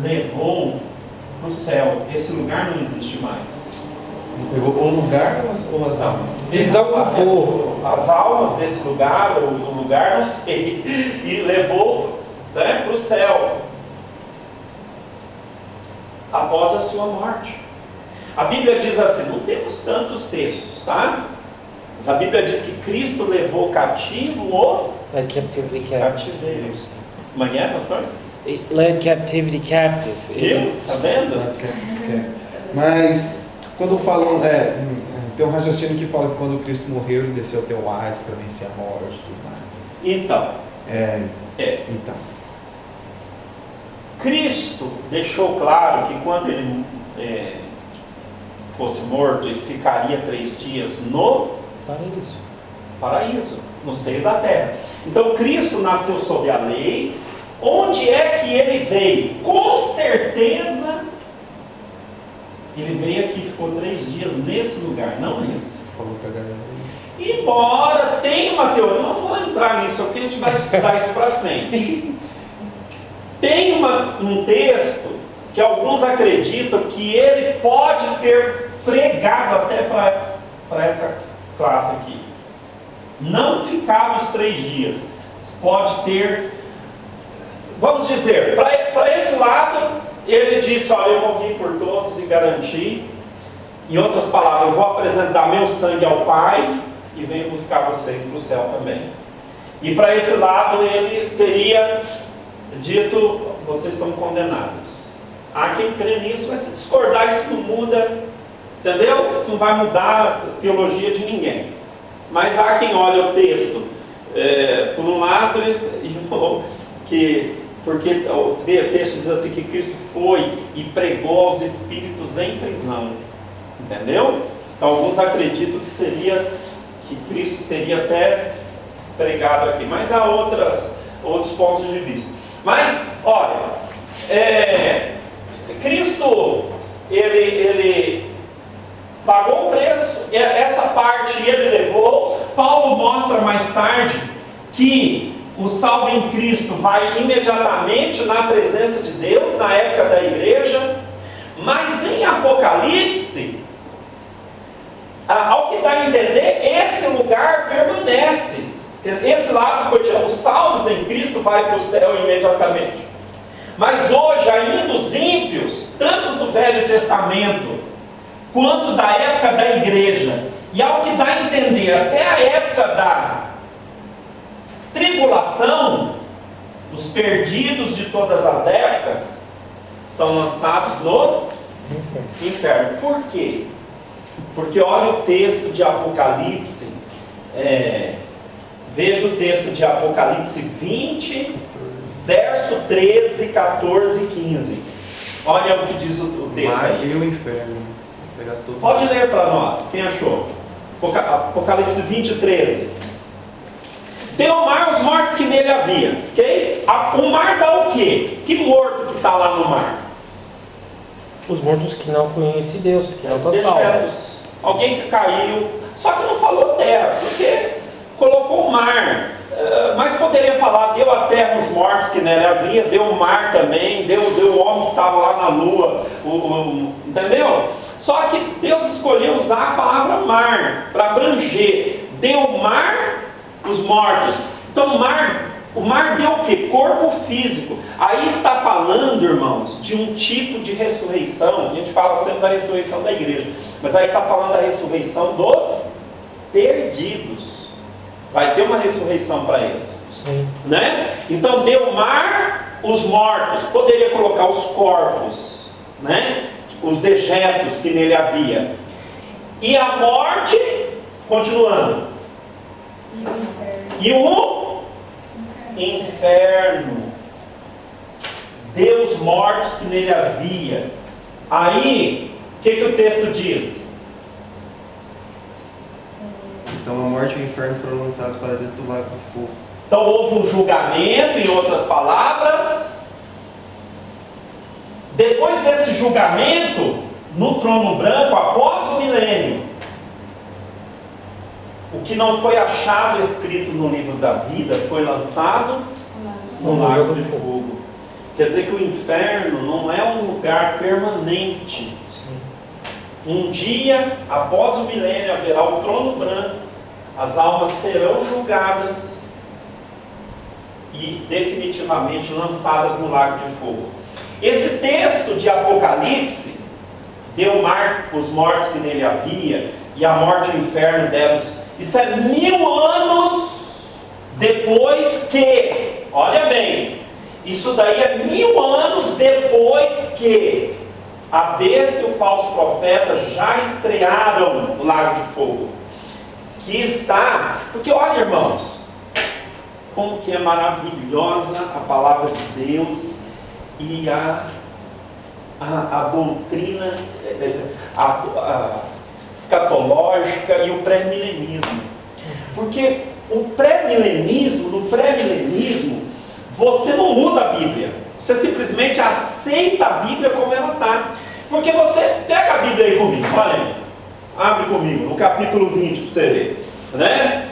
levou para o céu. Esse lugar não existe mais. Ele pegou o lugar ou as almas? Desocupou as almas desse lugar, ou do lugar, não sei, e levou, né, para o céu após a sua morte. A Bíblia diz assim, não temos tantos textos, tá? Mas a Bíblia diz que Cristo levou cativo o cativeiro. Como é que é, pastor? It led captivity captive. Viu? Tá vendo? Mas quando falam, tem um raciocínio que fala que quando Cristo morreu, ele desceu até o Hades para vencer a morte e tudo mais. Então, Então. Cristo deixou claro que quando ele fosse morto, ele ficaria 3 dias no paraíso, no seio da terra. Então Cristo nasceu sob a lei. Onde é que ele veio? Com certeza ele veio aqui e ficou 3 dias nesse lugar, não nesse. Falou pra galera. Embora tenha uma teoria, não vou entrar nisso porque a gente vai estudar isso para frente. Tem um texto que alguns acreditam que ele pode ter pregado até para essa classe aqui. Não ficar os 3 dias. Pode ter, vamos dizer, para esse lado, ele disse: olha, eu morri por todos e garanti. Em outras palavras, eu vou apresentar meu sangue ao Pai e venho buscar vocês para o céu também. E para esse lado, ele teria dito: vocês estão condenados. Há quem crê nisso, mas se discordar, isso não muda, entendeu? Isso não vai mudar a teologia de ninguém. Mas há quem olha o texto por um lado e falou que, porque o texto diz assim, que Cristo foi e pregou aos espíritos em prisão, entendeu? Então alguns acreditam que Cristo teria até pregado aqui, mas há outros pontos de vista. Mas, olha, Cristo, ele pagou o preço, essa parte ele levou. Paulo mostra mais tarde que o salvo em Cristo vai imediatamente na presença de Deus, na época da igreja, mas em Apocalipse, ao que dá a entender, esse lugar permanece. Esse lado foi tirado, os salvos em Cristo vai para o céu imediatamente. Mas hoje, ainda os ímpios, tanto do Velho Testamento, quanto da época da igreja, e ao que dá a entender, até a época da tribulação, os perdidos de todas as épocas, são lançados no inferno. Por quê? Porque olha o texto de Apocalipse, veja o texto de Apocalipse 20, verso 13, 14 e 15. Olha o que diz o texto aí. E o inferno. Pode ler para nós, quem achou? Apocalipse 20, 13. Deu o mar os mortos que nele havia, ok? O mar dá o quê? Que morto que está lá no mar? Os mortos que não conhecem Deus, que não estão salvos. Dejetos. Alguém que caiu, só que não falou terra, porque colocou o mar. Mas poderia falar, deu a terra os mortos que nele havia, deu o mar também, deu o homem que estava lá na lua, entendeu? Só que Deus escolheu usar a palavra mar para abranger. Deu o mar os mortos. Então o mar deu o que? Corpo físico. Aí está falando, irmãos, de um tipo de ressurreição. A gente fala sempre da ressurreição da igreja, mas aí está falando da ressurreição dos perdidos. Vai ter uma ressurreição para eles. Sim. Né? Então deu o mar os mortos. Poderia colocar os corpos, né? Os dejetos que nele havia. E a morte, continuando. E o inferno. Deu os mortos que nele havia. Aí, o que o texto diz? Então a morte e o inferno foram lançados para dentro do lago de fogo. Então houve um julgamento, em outras palavras. Depois desse julgamento, no trono branco, após o milênio, o que não foi achado escrito no livro da vida foi lançado no lago de fogo. Quer dizer que o inferno não é um lugar permanente. Um dia, após o milênio, haverá o trono branco, as almas serão julgadas e definitivamente lançadas no lago de fogo. Esse texto de Apocalipse, deu o mar os mortos que nele havia, e a morte e o inferno deram. Isso é 1000 anos depois que, olha bem, Isso daí é 1000 anos depois que a besta e o falso profeta já estrearam no lago de fogo. Que está... Porque olha, irmãos, como que é maravilhosa a palavra de Deus e a doutrina escatológica e o pré-milenismo. Porque no pré-milenismo, você não muda a Bíblia. Você simplesmente aceita a Bíblia como ela está. Porque você pega a Bíblia aí comigo, olha aí. Abre comigo, no capítulo 20 para você ver. Né?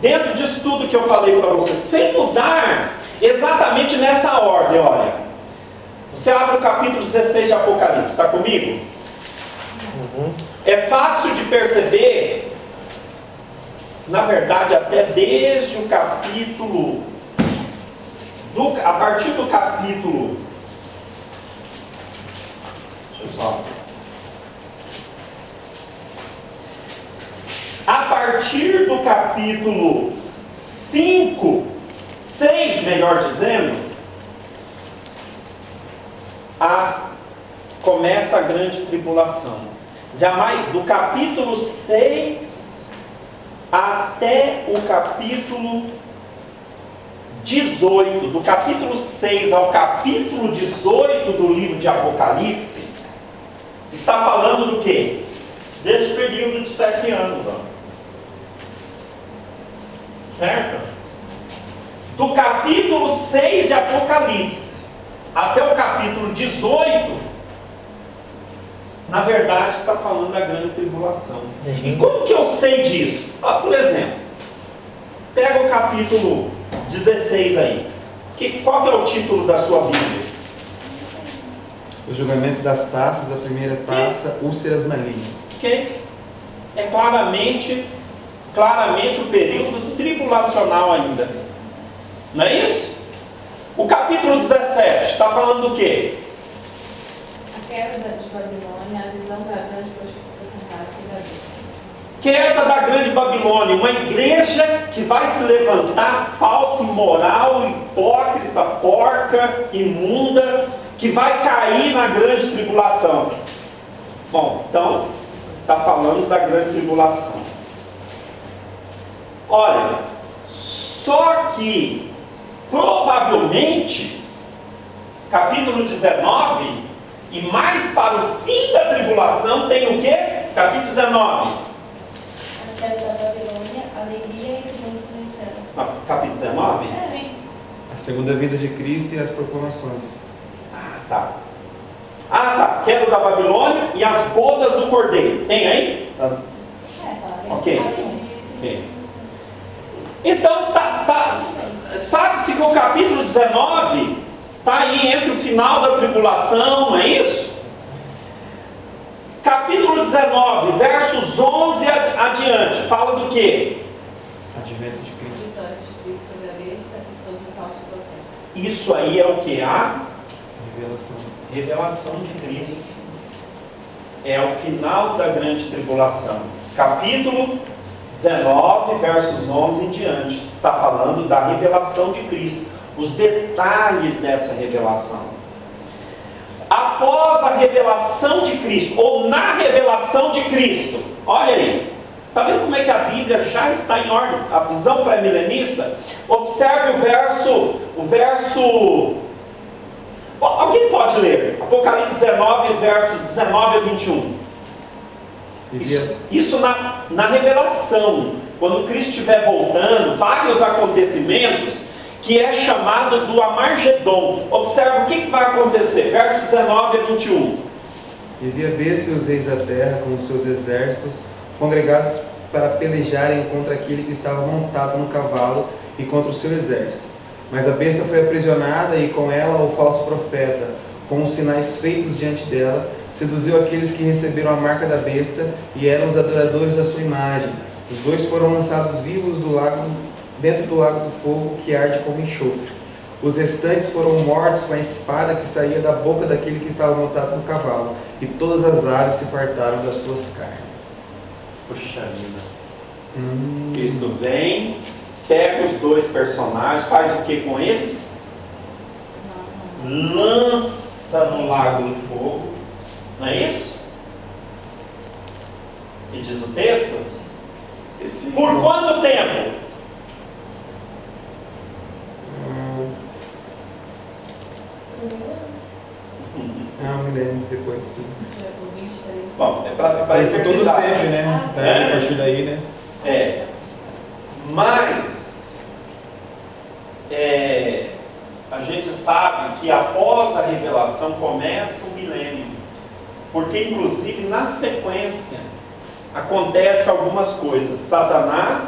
Dentro disso tudo que eu falei para você, sem mudar exatamente nessa ordem, olha. Você abre o capítulo 16 de Apocalipse, está comigo? É fácil de perceber, na verdade, até desde o capítulo, a partir do capítulo, deixa eu só, a partir do capítulo 6, melhor dizendo, começa a grande tribulação. Jamais, do capítulo 6 até o capítulo 18, do capítulo 6 ao capítulo 18 do livro de Apocalipse, está falando do quê? Desse período de 7 anos. Certo? Do capítulo 6 de Apocalipse até o capítulo 18, na verdade está falando da grande tribulação. E como que eu sei disso? Por exemplo, pega o capítulo 16 aí. Qual que é o título da sua Bíblia? O julgamento das taças, a primeira taça, úlceras malignas. Ok? É claramente o período tribulacional ainda. Não é isso? O capítulo 17 está falando do quê? A queda de Babilônia, a visão da grande prostituição da vida. Queda da grande Babilônia, uma igreja que vai se levantar falsa, imoral, hipócrita, porca, imunda, que vai cair na grande tribulação. Bom, então, está falando da grande tribulação. Olha, só que, provavelmente, capítulo 19, e mais para o fim da tribulação, tem o quê? Capítulo 19. A queda da Babilônia, alegria e triunfo no céu. Capítulo 19? A segunda vida de Cristo e as proclamações. Tá. Queda da Babilônia e as bodas do Cordeiro. Tem aí? Ok. Então, sabe-se que o capítulo 19 está aí entre o final da tribulação, não é isso? Capítulo 19, versos 11 adiante, fala do quê? Advento de Cristo. Vitória de Cristo sobre a besta e sobre o falso profeta. Isso aí é o que? A Revelação. revelação de Cristo. É o final da grande tribulação. Capítulo 19, versos 11 em diante. Está falando da revelação de Cristo. Os detalhes dessa revelação. Após a revelação de Cristo, ou na revelação de Cristo, olha aí, está vendo como é que a Bíblia já está em ordem? A visão pré-milenista. Observe o verso. Alguém pode ler? Apocalipse 19, versos 19 a 21. Isso na revelação. Quando Cristo estiver voltando, vários acontecimentos que é chamado do Amargedon. Observe o que vai acontecer. Versos 19 a 21. E vi a besta e os reis da terra com os seus exércitos congregados para pelejarem contra aquele que estava montado no cavalo e contra o seu exército. Mas a besta foi aprisionada e com ela o falso profeta, com os sinais feitos diante dela, seduziu aqueles que receberam a marca da besta e eram os adoradores da sua imagem. Os dois foram lançados vivos dentro do lago do fogo que arde como enxofre. Os restantes foram mortos com a espada que saía da boca daquele que estava montado no cavalo, e todas as aves se fartaram das suas carnes. Puxa vida. Cristo vem, pega os dois personagens, faz o que com eles? Lança no lago do fogo. Não é isso? E diz o texto? Por quanto tempo? Um milênio depois, sim. Bom, é para Por todo sempre, né? A partir daí, né? Mas a gente sabe que após a revelação começa o milênio, porque inclusive na sequência acontece algumas coisas. Satanás,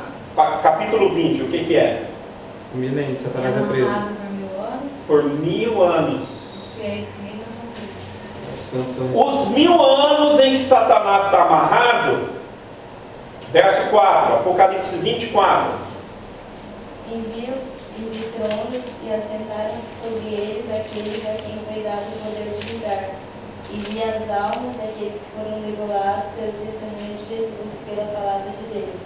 capítulo 20, o que é? O milênio, Satanás é preso. Por 1000 anos. Santos. Os 1000 anos em que Satanás está amarrado, verso 4, Apocalipse 24. Enviou-os de tronos e assentaram-se sobre eles aqueles a quem foi dado o poder de julgar, e vi as almas daqueles que foram degolados pelo testemunho de Jesus e pela palavra de Deus,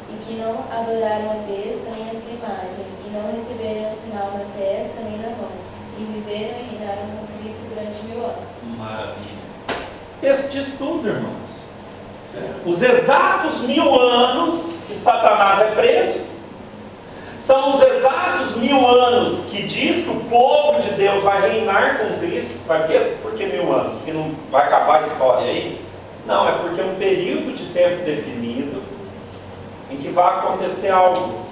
e que não adoraram a besta nem a sua imagem, e não receberam sinal na testa nem na mão, e viveram e reinaram com Cristo durante 1000 anos. Maravilha. Isso diz tudo, irmãos. Os exatos 1000 anos que Satanás é preso são os exatos 1000 anos que diz que o povo de Deus vai reinar com Cristo. Por que 1000 anos? Porque não vai acabar a história aí? Não, é porque é um período de tempo definido em que vai acontecer algo.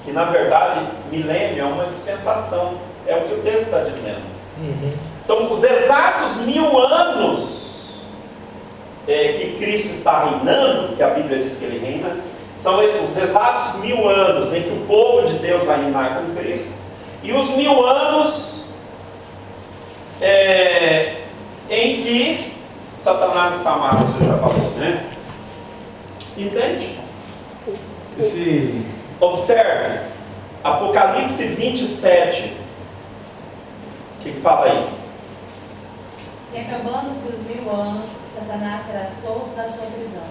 Que na verdade, milênio é uma dispensação. É o que o texto está dizendo. Então, os exatos 1000 anos que Cristo está reinando, que a Bíblia diz que Ele reina, são os exatos 1000 anos em que o povo de Deus vai reinar com Cristo, e os 1000 anos em que Satanás está amarrado, você já falou, né? Entende? Observe, Apocalipse 27. O que fala aí? E acabando-se os 1000 anos, Satanás será solto da sua prisão.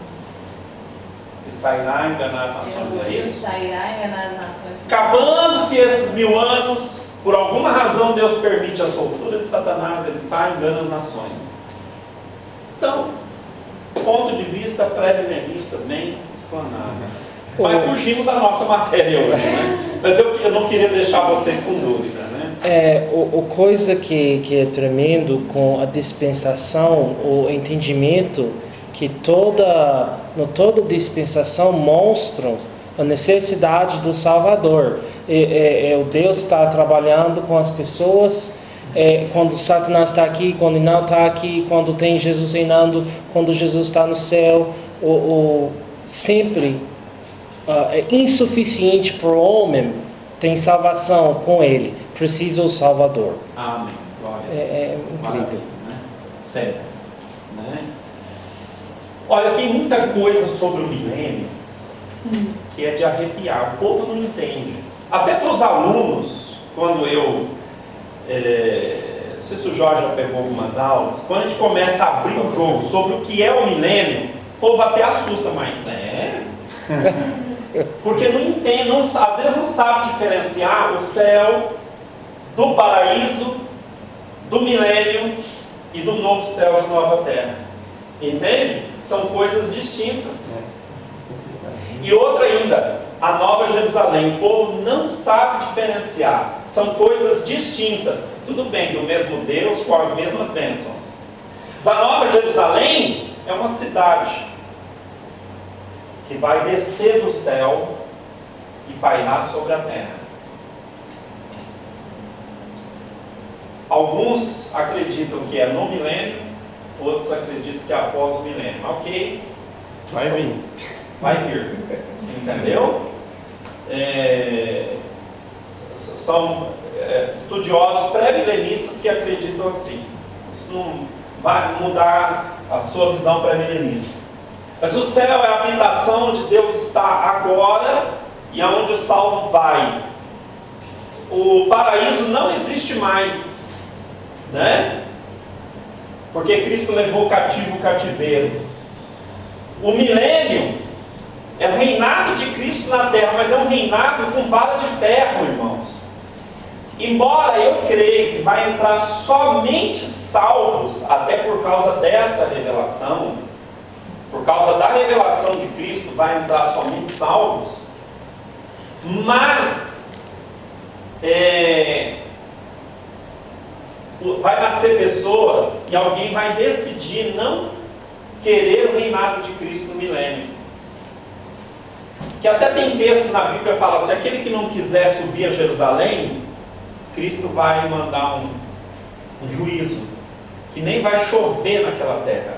E sairá enganar as nações, é isso? Sairá enganar as nações. Acabando-se esses 1000 anos, por alguma razão Deus permite a soltura de Satanás, ele sai e engana as nações. Então, ponto de vista pré-milenista bem explanado. Mas fugimos da nossa matéria hoje, né? Mas eu não queria deixar vocês com dúvida, né? Coisa que é tremendo com a dispensação, o entendimento que toda dispensação mostram a necessidade do Salvador. O Deus está trabalhando com as pessoas, quando Satanás está aqui, quando não está aqui, quando tem Jesus reinando, quando Jesus está no céu, sempre é insuficiente para o homem, tem salvação com ele, precisa o Salvador. Amém. Glória a Deus. É incrível. Né? Sério. Né? Olha, tem muita coisa sobre o milênio que é de arrepiar. O povo não entende. Até para os alunos, quando não sei se o Jorge já pegou algumas aulas, quando a gente começa a abrir o jogo sobre o que é o milênio, o povo até assusta, mas porque não entende, às vezes não sabe diferenciar o céu do paraíso, do milênio e do novo céu e nova terra. Entende? São coisas distintas. E outra ainda, a Nova Jerusalém, o povo não sabe diferenciar. São coisas distintas. Tudo bem, do mesmo Deus, com as mesmas bênçãos. Mas a Nova Jerusalém é uma cidade que vai descer do céu e pairar sobre a terra. Alguns acreditam que é no milênio, outros acreditam que é após o milênio. Ok? Vai vir. Vai vir. Entendeu? São estudiosos pré-milenistas que acreditam assim. Isso não vai mudar a sua visão pré-milenista. Mas o céu é a habitação onde Deus está agora e aonde o salvo vai. O paraíso não existe mais, né? Porque Cristo levou cativo o cativeiro. O milênio É o reinado de Cristo na terra, mas é um reinado com vara de ferro, irmãos. Embora eu creia que vai entrar somente salvos, até por causa dessa revelação, por causa da revelação de Cristo, vai entrar somente salvos, mas vai nascer pessoas e alguém vai decidir não querer o reinado de Cristo no milênio. Que até tem texto na Bíblia que fala assim: aquele que não quiser subir a Jerusalém, Cristo vai mandar um juízo, que nem vai chover naquela terra.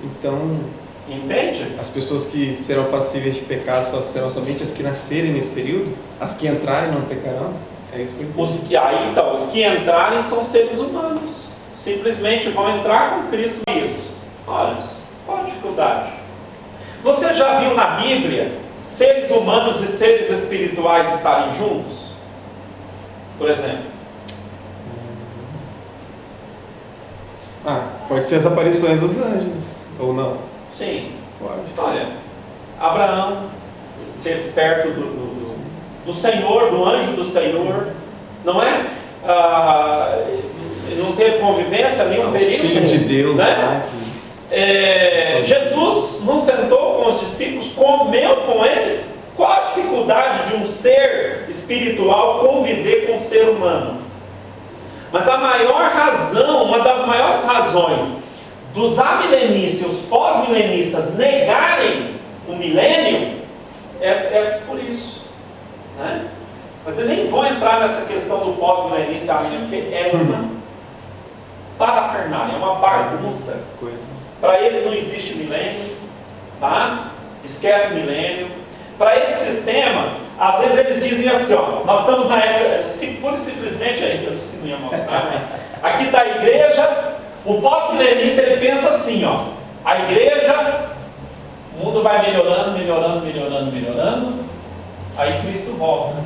Então, entende? As pessoas que serão passíveis de pecado só serão somente as que nascerem nesse período? As que entrarem não pecarão? É isso que eu entendi. Os que entrarem são seres humanos. Simplesmente vão entrar com Cristo. Isso. Olha, qual a dificuldade? Você já viu na Bíblia seres humanos e seres espirituais estarem juntos? Por exemplo. Pode ser as aparições dos anjos, ou não? Sim. Pode. Olha, Abraão esteve perto do Senhor, do anjo do Senhor, não é? Não teve convivência nenhum período. Filho de Deus, né? Jesus não sentou com os discípulos, comeu com eles. Qual a dificuldade de um ser espiritual conviver com um ser humano? Mas a maior razão, uma das maiores razões dos amilenistas e os pós-milenistas negarem o milênio é por isso, né? Mas eu nem vou entrar nessa questão do pós-milenista, porque é uma parafernália, é uma bagunça. Para eles não existe milênio, tá? Esquece milênio. Para esse sistema, às vezes eles dizem assim, ó, nós estamos na época, pura e simplesmente, aí eu não ia mostrar, né? Aqui está a igreja, o pós-milenista ele pensa assim, ó, a igreja, o mundo vai melhorando, melhorando, melhorando, melhorando, aí Cristo volta.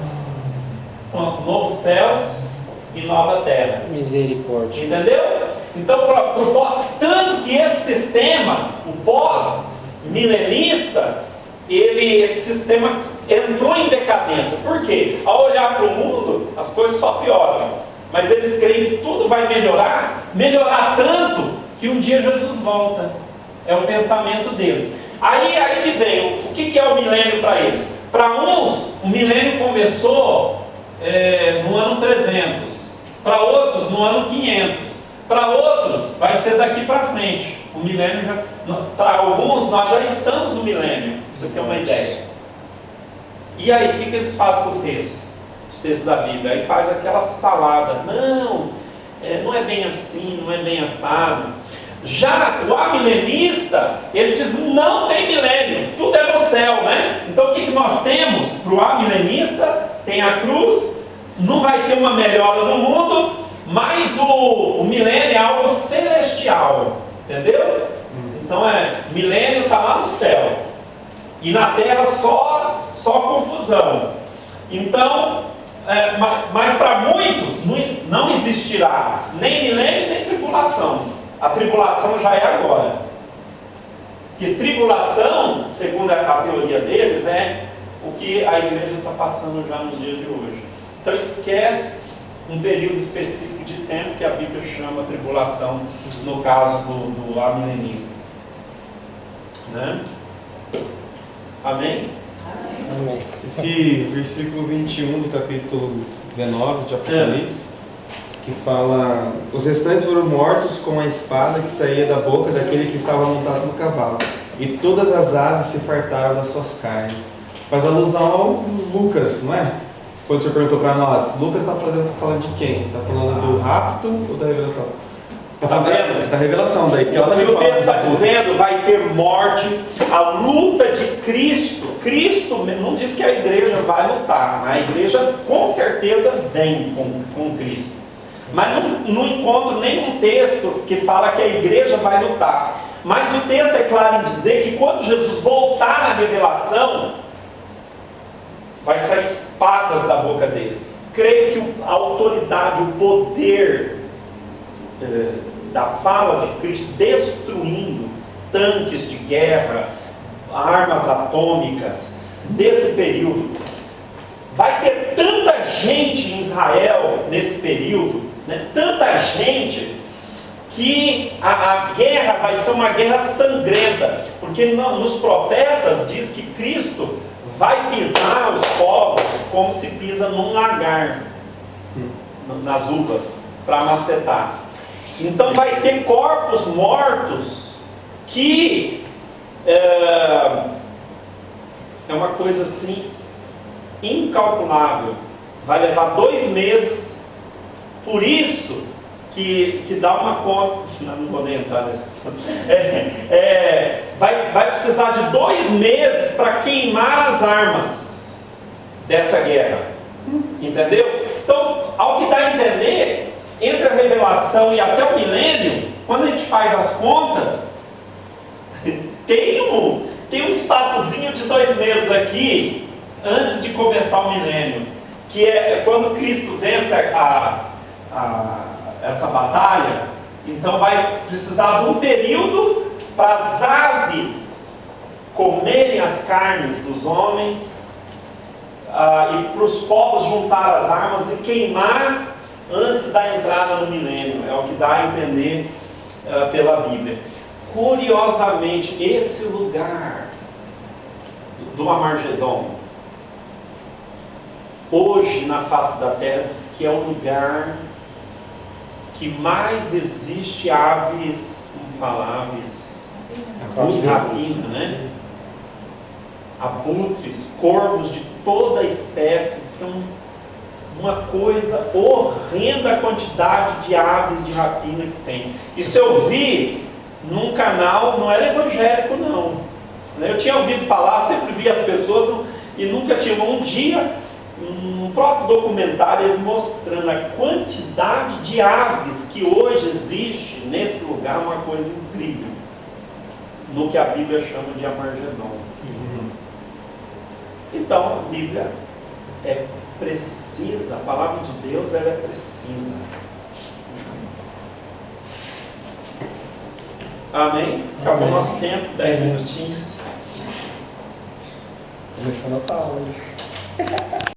Pronto, novos céus e nova terra. Misericórdia. Entendeu? Então, tanto que esse sistema, o pós-milenista, esse sistema entrou em decadência. Por quê? Ao olhar para o mundo, as coisas só pioram. Mas eles creem que tudo vai melhorar tanto que um dia Jesus volta. É o pensamento deles. Aí que vem, o que é o milênio para eles? Para uns, o milênio começou no ano 300. Para outros, no ano 500. Para outros, vai ser daqui para frente. O milênio já... Para alguns, nós já estamos no milênio. Pra você ter uma ideia. E aí, o que eles fazem com o texto? Os textos da Bíblia. Aí faz aquela salada. Não é bem assim, não é bem assado. Já o amilenista, ele diz, não tem milênio. Tudo é no céu, né? Então, o que nós temos? Para o amilenista, tem a cruz. Não vai ter uma melhora no mundo, mas o milênio é algo celestial. Entendeu? Então milênio está lá no céu. E na terra só confusão. Então, mas para muitos não existirá nem milênio nem tribulação. A tribulação já é agora. Que tribulação, segundo a teoria deles, é o que a igreja está passando já nos dias de hoje. Então esquece um período específico de tempo que a Bíblia chama tribulação, no caso do amilenista. Né? Amém? Amém. Esse versículo 21 do capítulo 19 de Apocalipse, que fala: os restantes foram mortos com a espada que saía da boca daquele que estava montado no cavalo, e todas as aves se fartaram das suas carnes. Faz alusão ao Lucas, não é? Quando o senhor perguntou para nós, Lucas está falando de quem? Está falando do rapto ou da revelação? Está vendo? Da revelação, daí. Então, o que o texto está dizendo, vai ter morte, a luta de Cristo. Cristo não diz que a igreja vai lutar, a igreja com certeza vem com Cristo. Mas não encontro nenhum texto que fala que a igreja vai lutar. Mas o texto é claro em dizer que quando Jesus voltar na revelação, vai sair espadas da boca dele. Creio que a autoridade, o poder da fala de Cristo destruindo tanques de guerra, armas atômicas, desse período. Vai ter tanta gente em Israel nesse período, né? Tanta gente, que a guerra vai ser uma guerra sangrenta, porque nos profetas diz que Cristo vai pisar os povos como se pisa num lagar, nas uvas, para macetar. Então vai ter corpos mortos, que é uma coisa assim incalculável. Vai levar 2 meses, por isso que dá uma conta, não vou nem entrar nesse ponto. Vai precisar de 2 meses para queimar as armas dessa guerra, entendeu? Então, ao que dá a entender, entre a revelação e até o milênio, quando a gente faz as contas, tem um espaçozinho de 2 meses aqui, antes de começar o milênio, que é quando Cristo vence essa batalha. Então vai precisar de um período para as aves comerem as carnes dos homens, e para os povos juntar as armas e queimar antes da entrada no milênio. É o que dá a entender pela Bíblia. Curiosamente, esse lugar do Amargedon, hoje na face da terra, diz que é o lugar que mais existe aves, rapina, né? Abutres, corvos de toda espécie. São uma coisa horrenda a quantidade de aves de rapina que tem. Isso eu vi num canal, não era evangélico não. Eu tinha ouvido falar, sempre vi as pessoas e nunca tinha. Um dia, um próprio documentário, eles mostrando a quantidade de aves que hoje existe nesse lugar, uma coisa incrível, no que a Bíblia chama de Amargedon. Então a Bíblia é precisa, a palavra de Deus ela é precisa. Amém? Acabou nosso tempo, 10 minutinhos. Começando a falar hoje.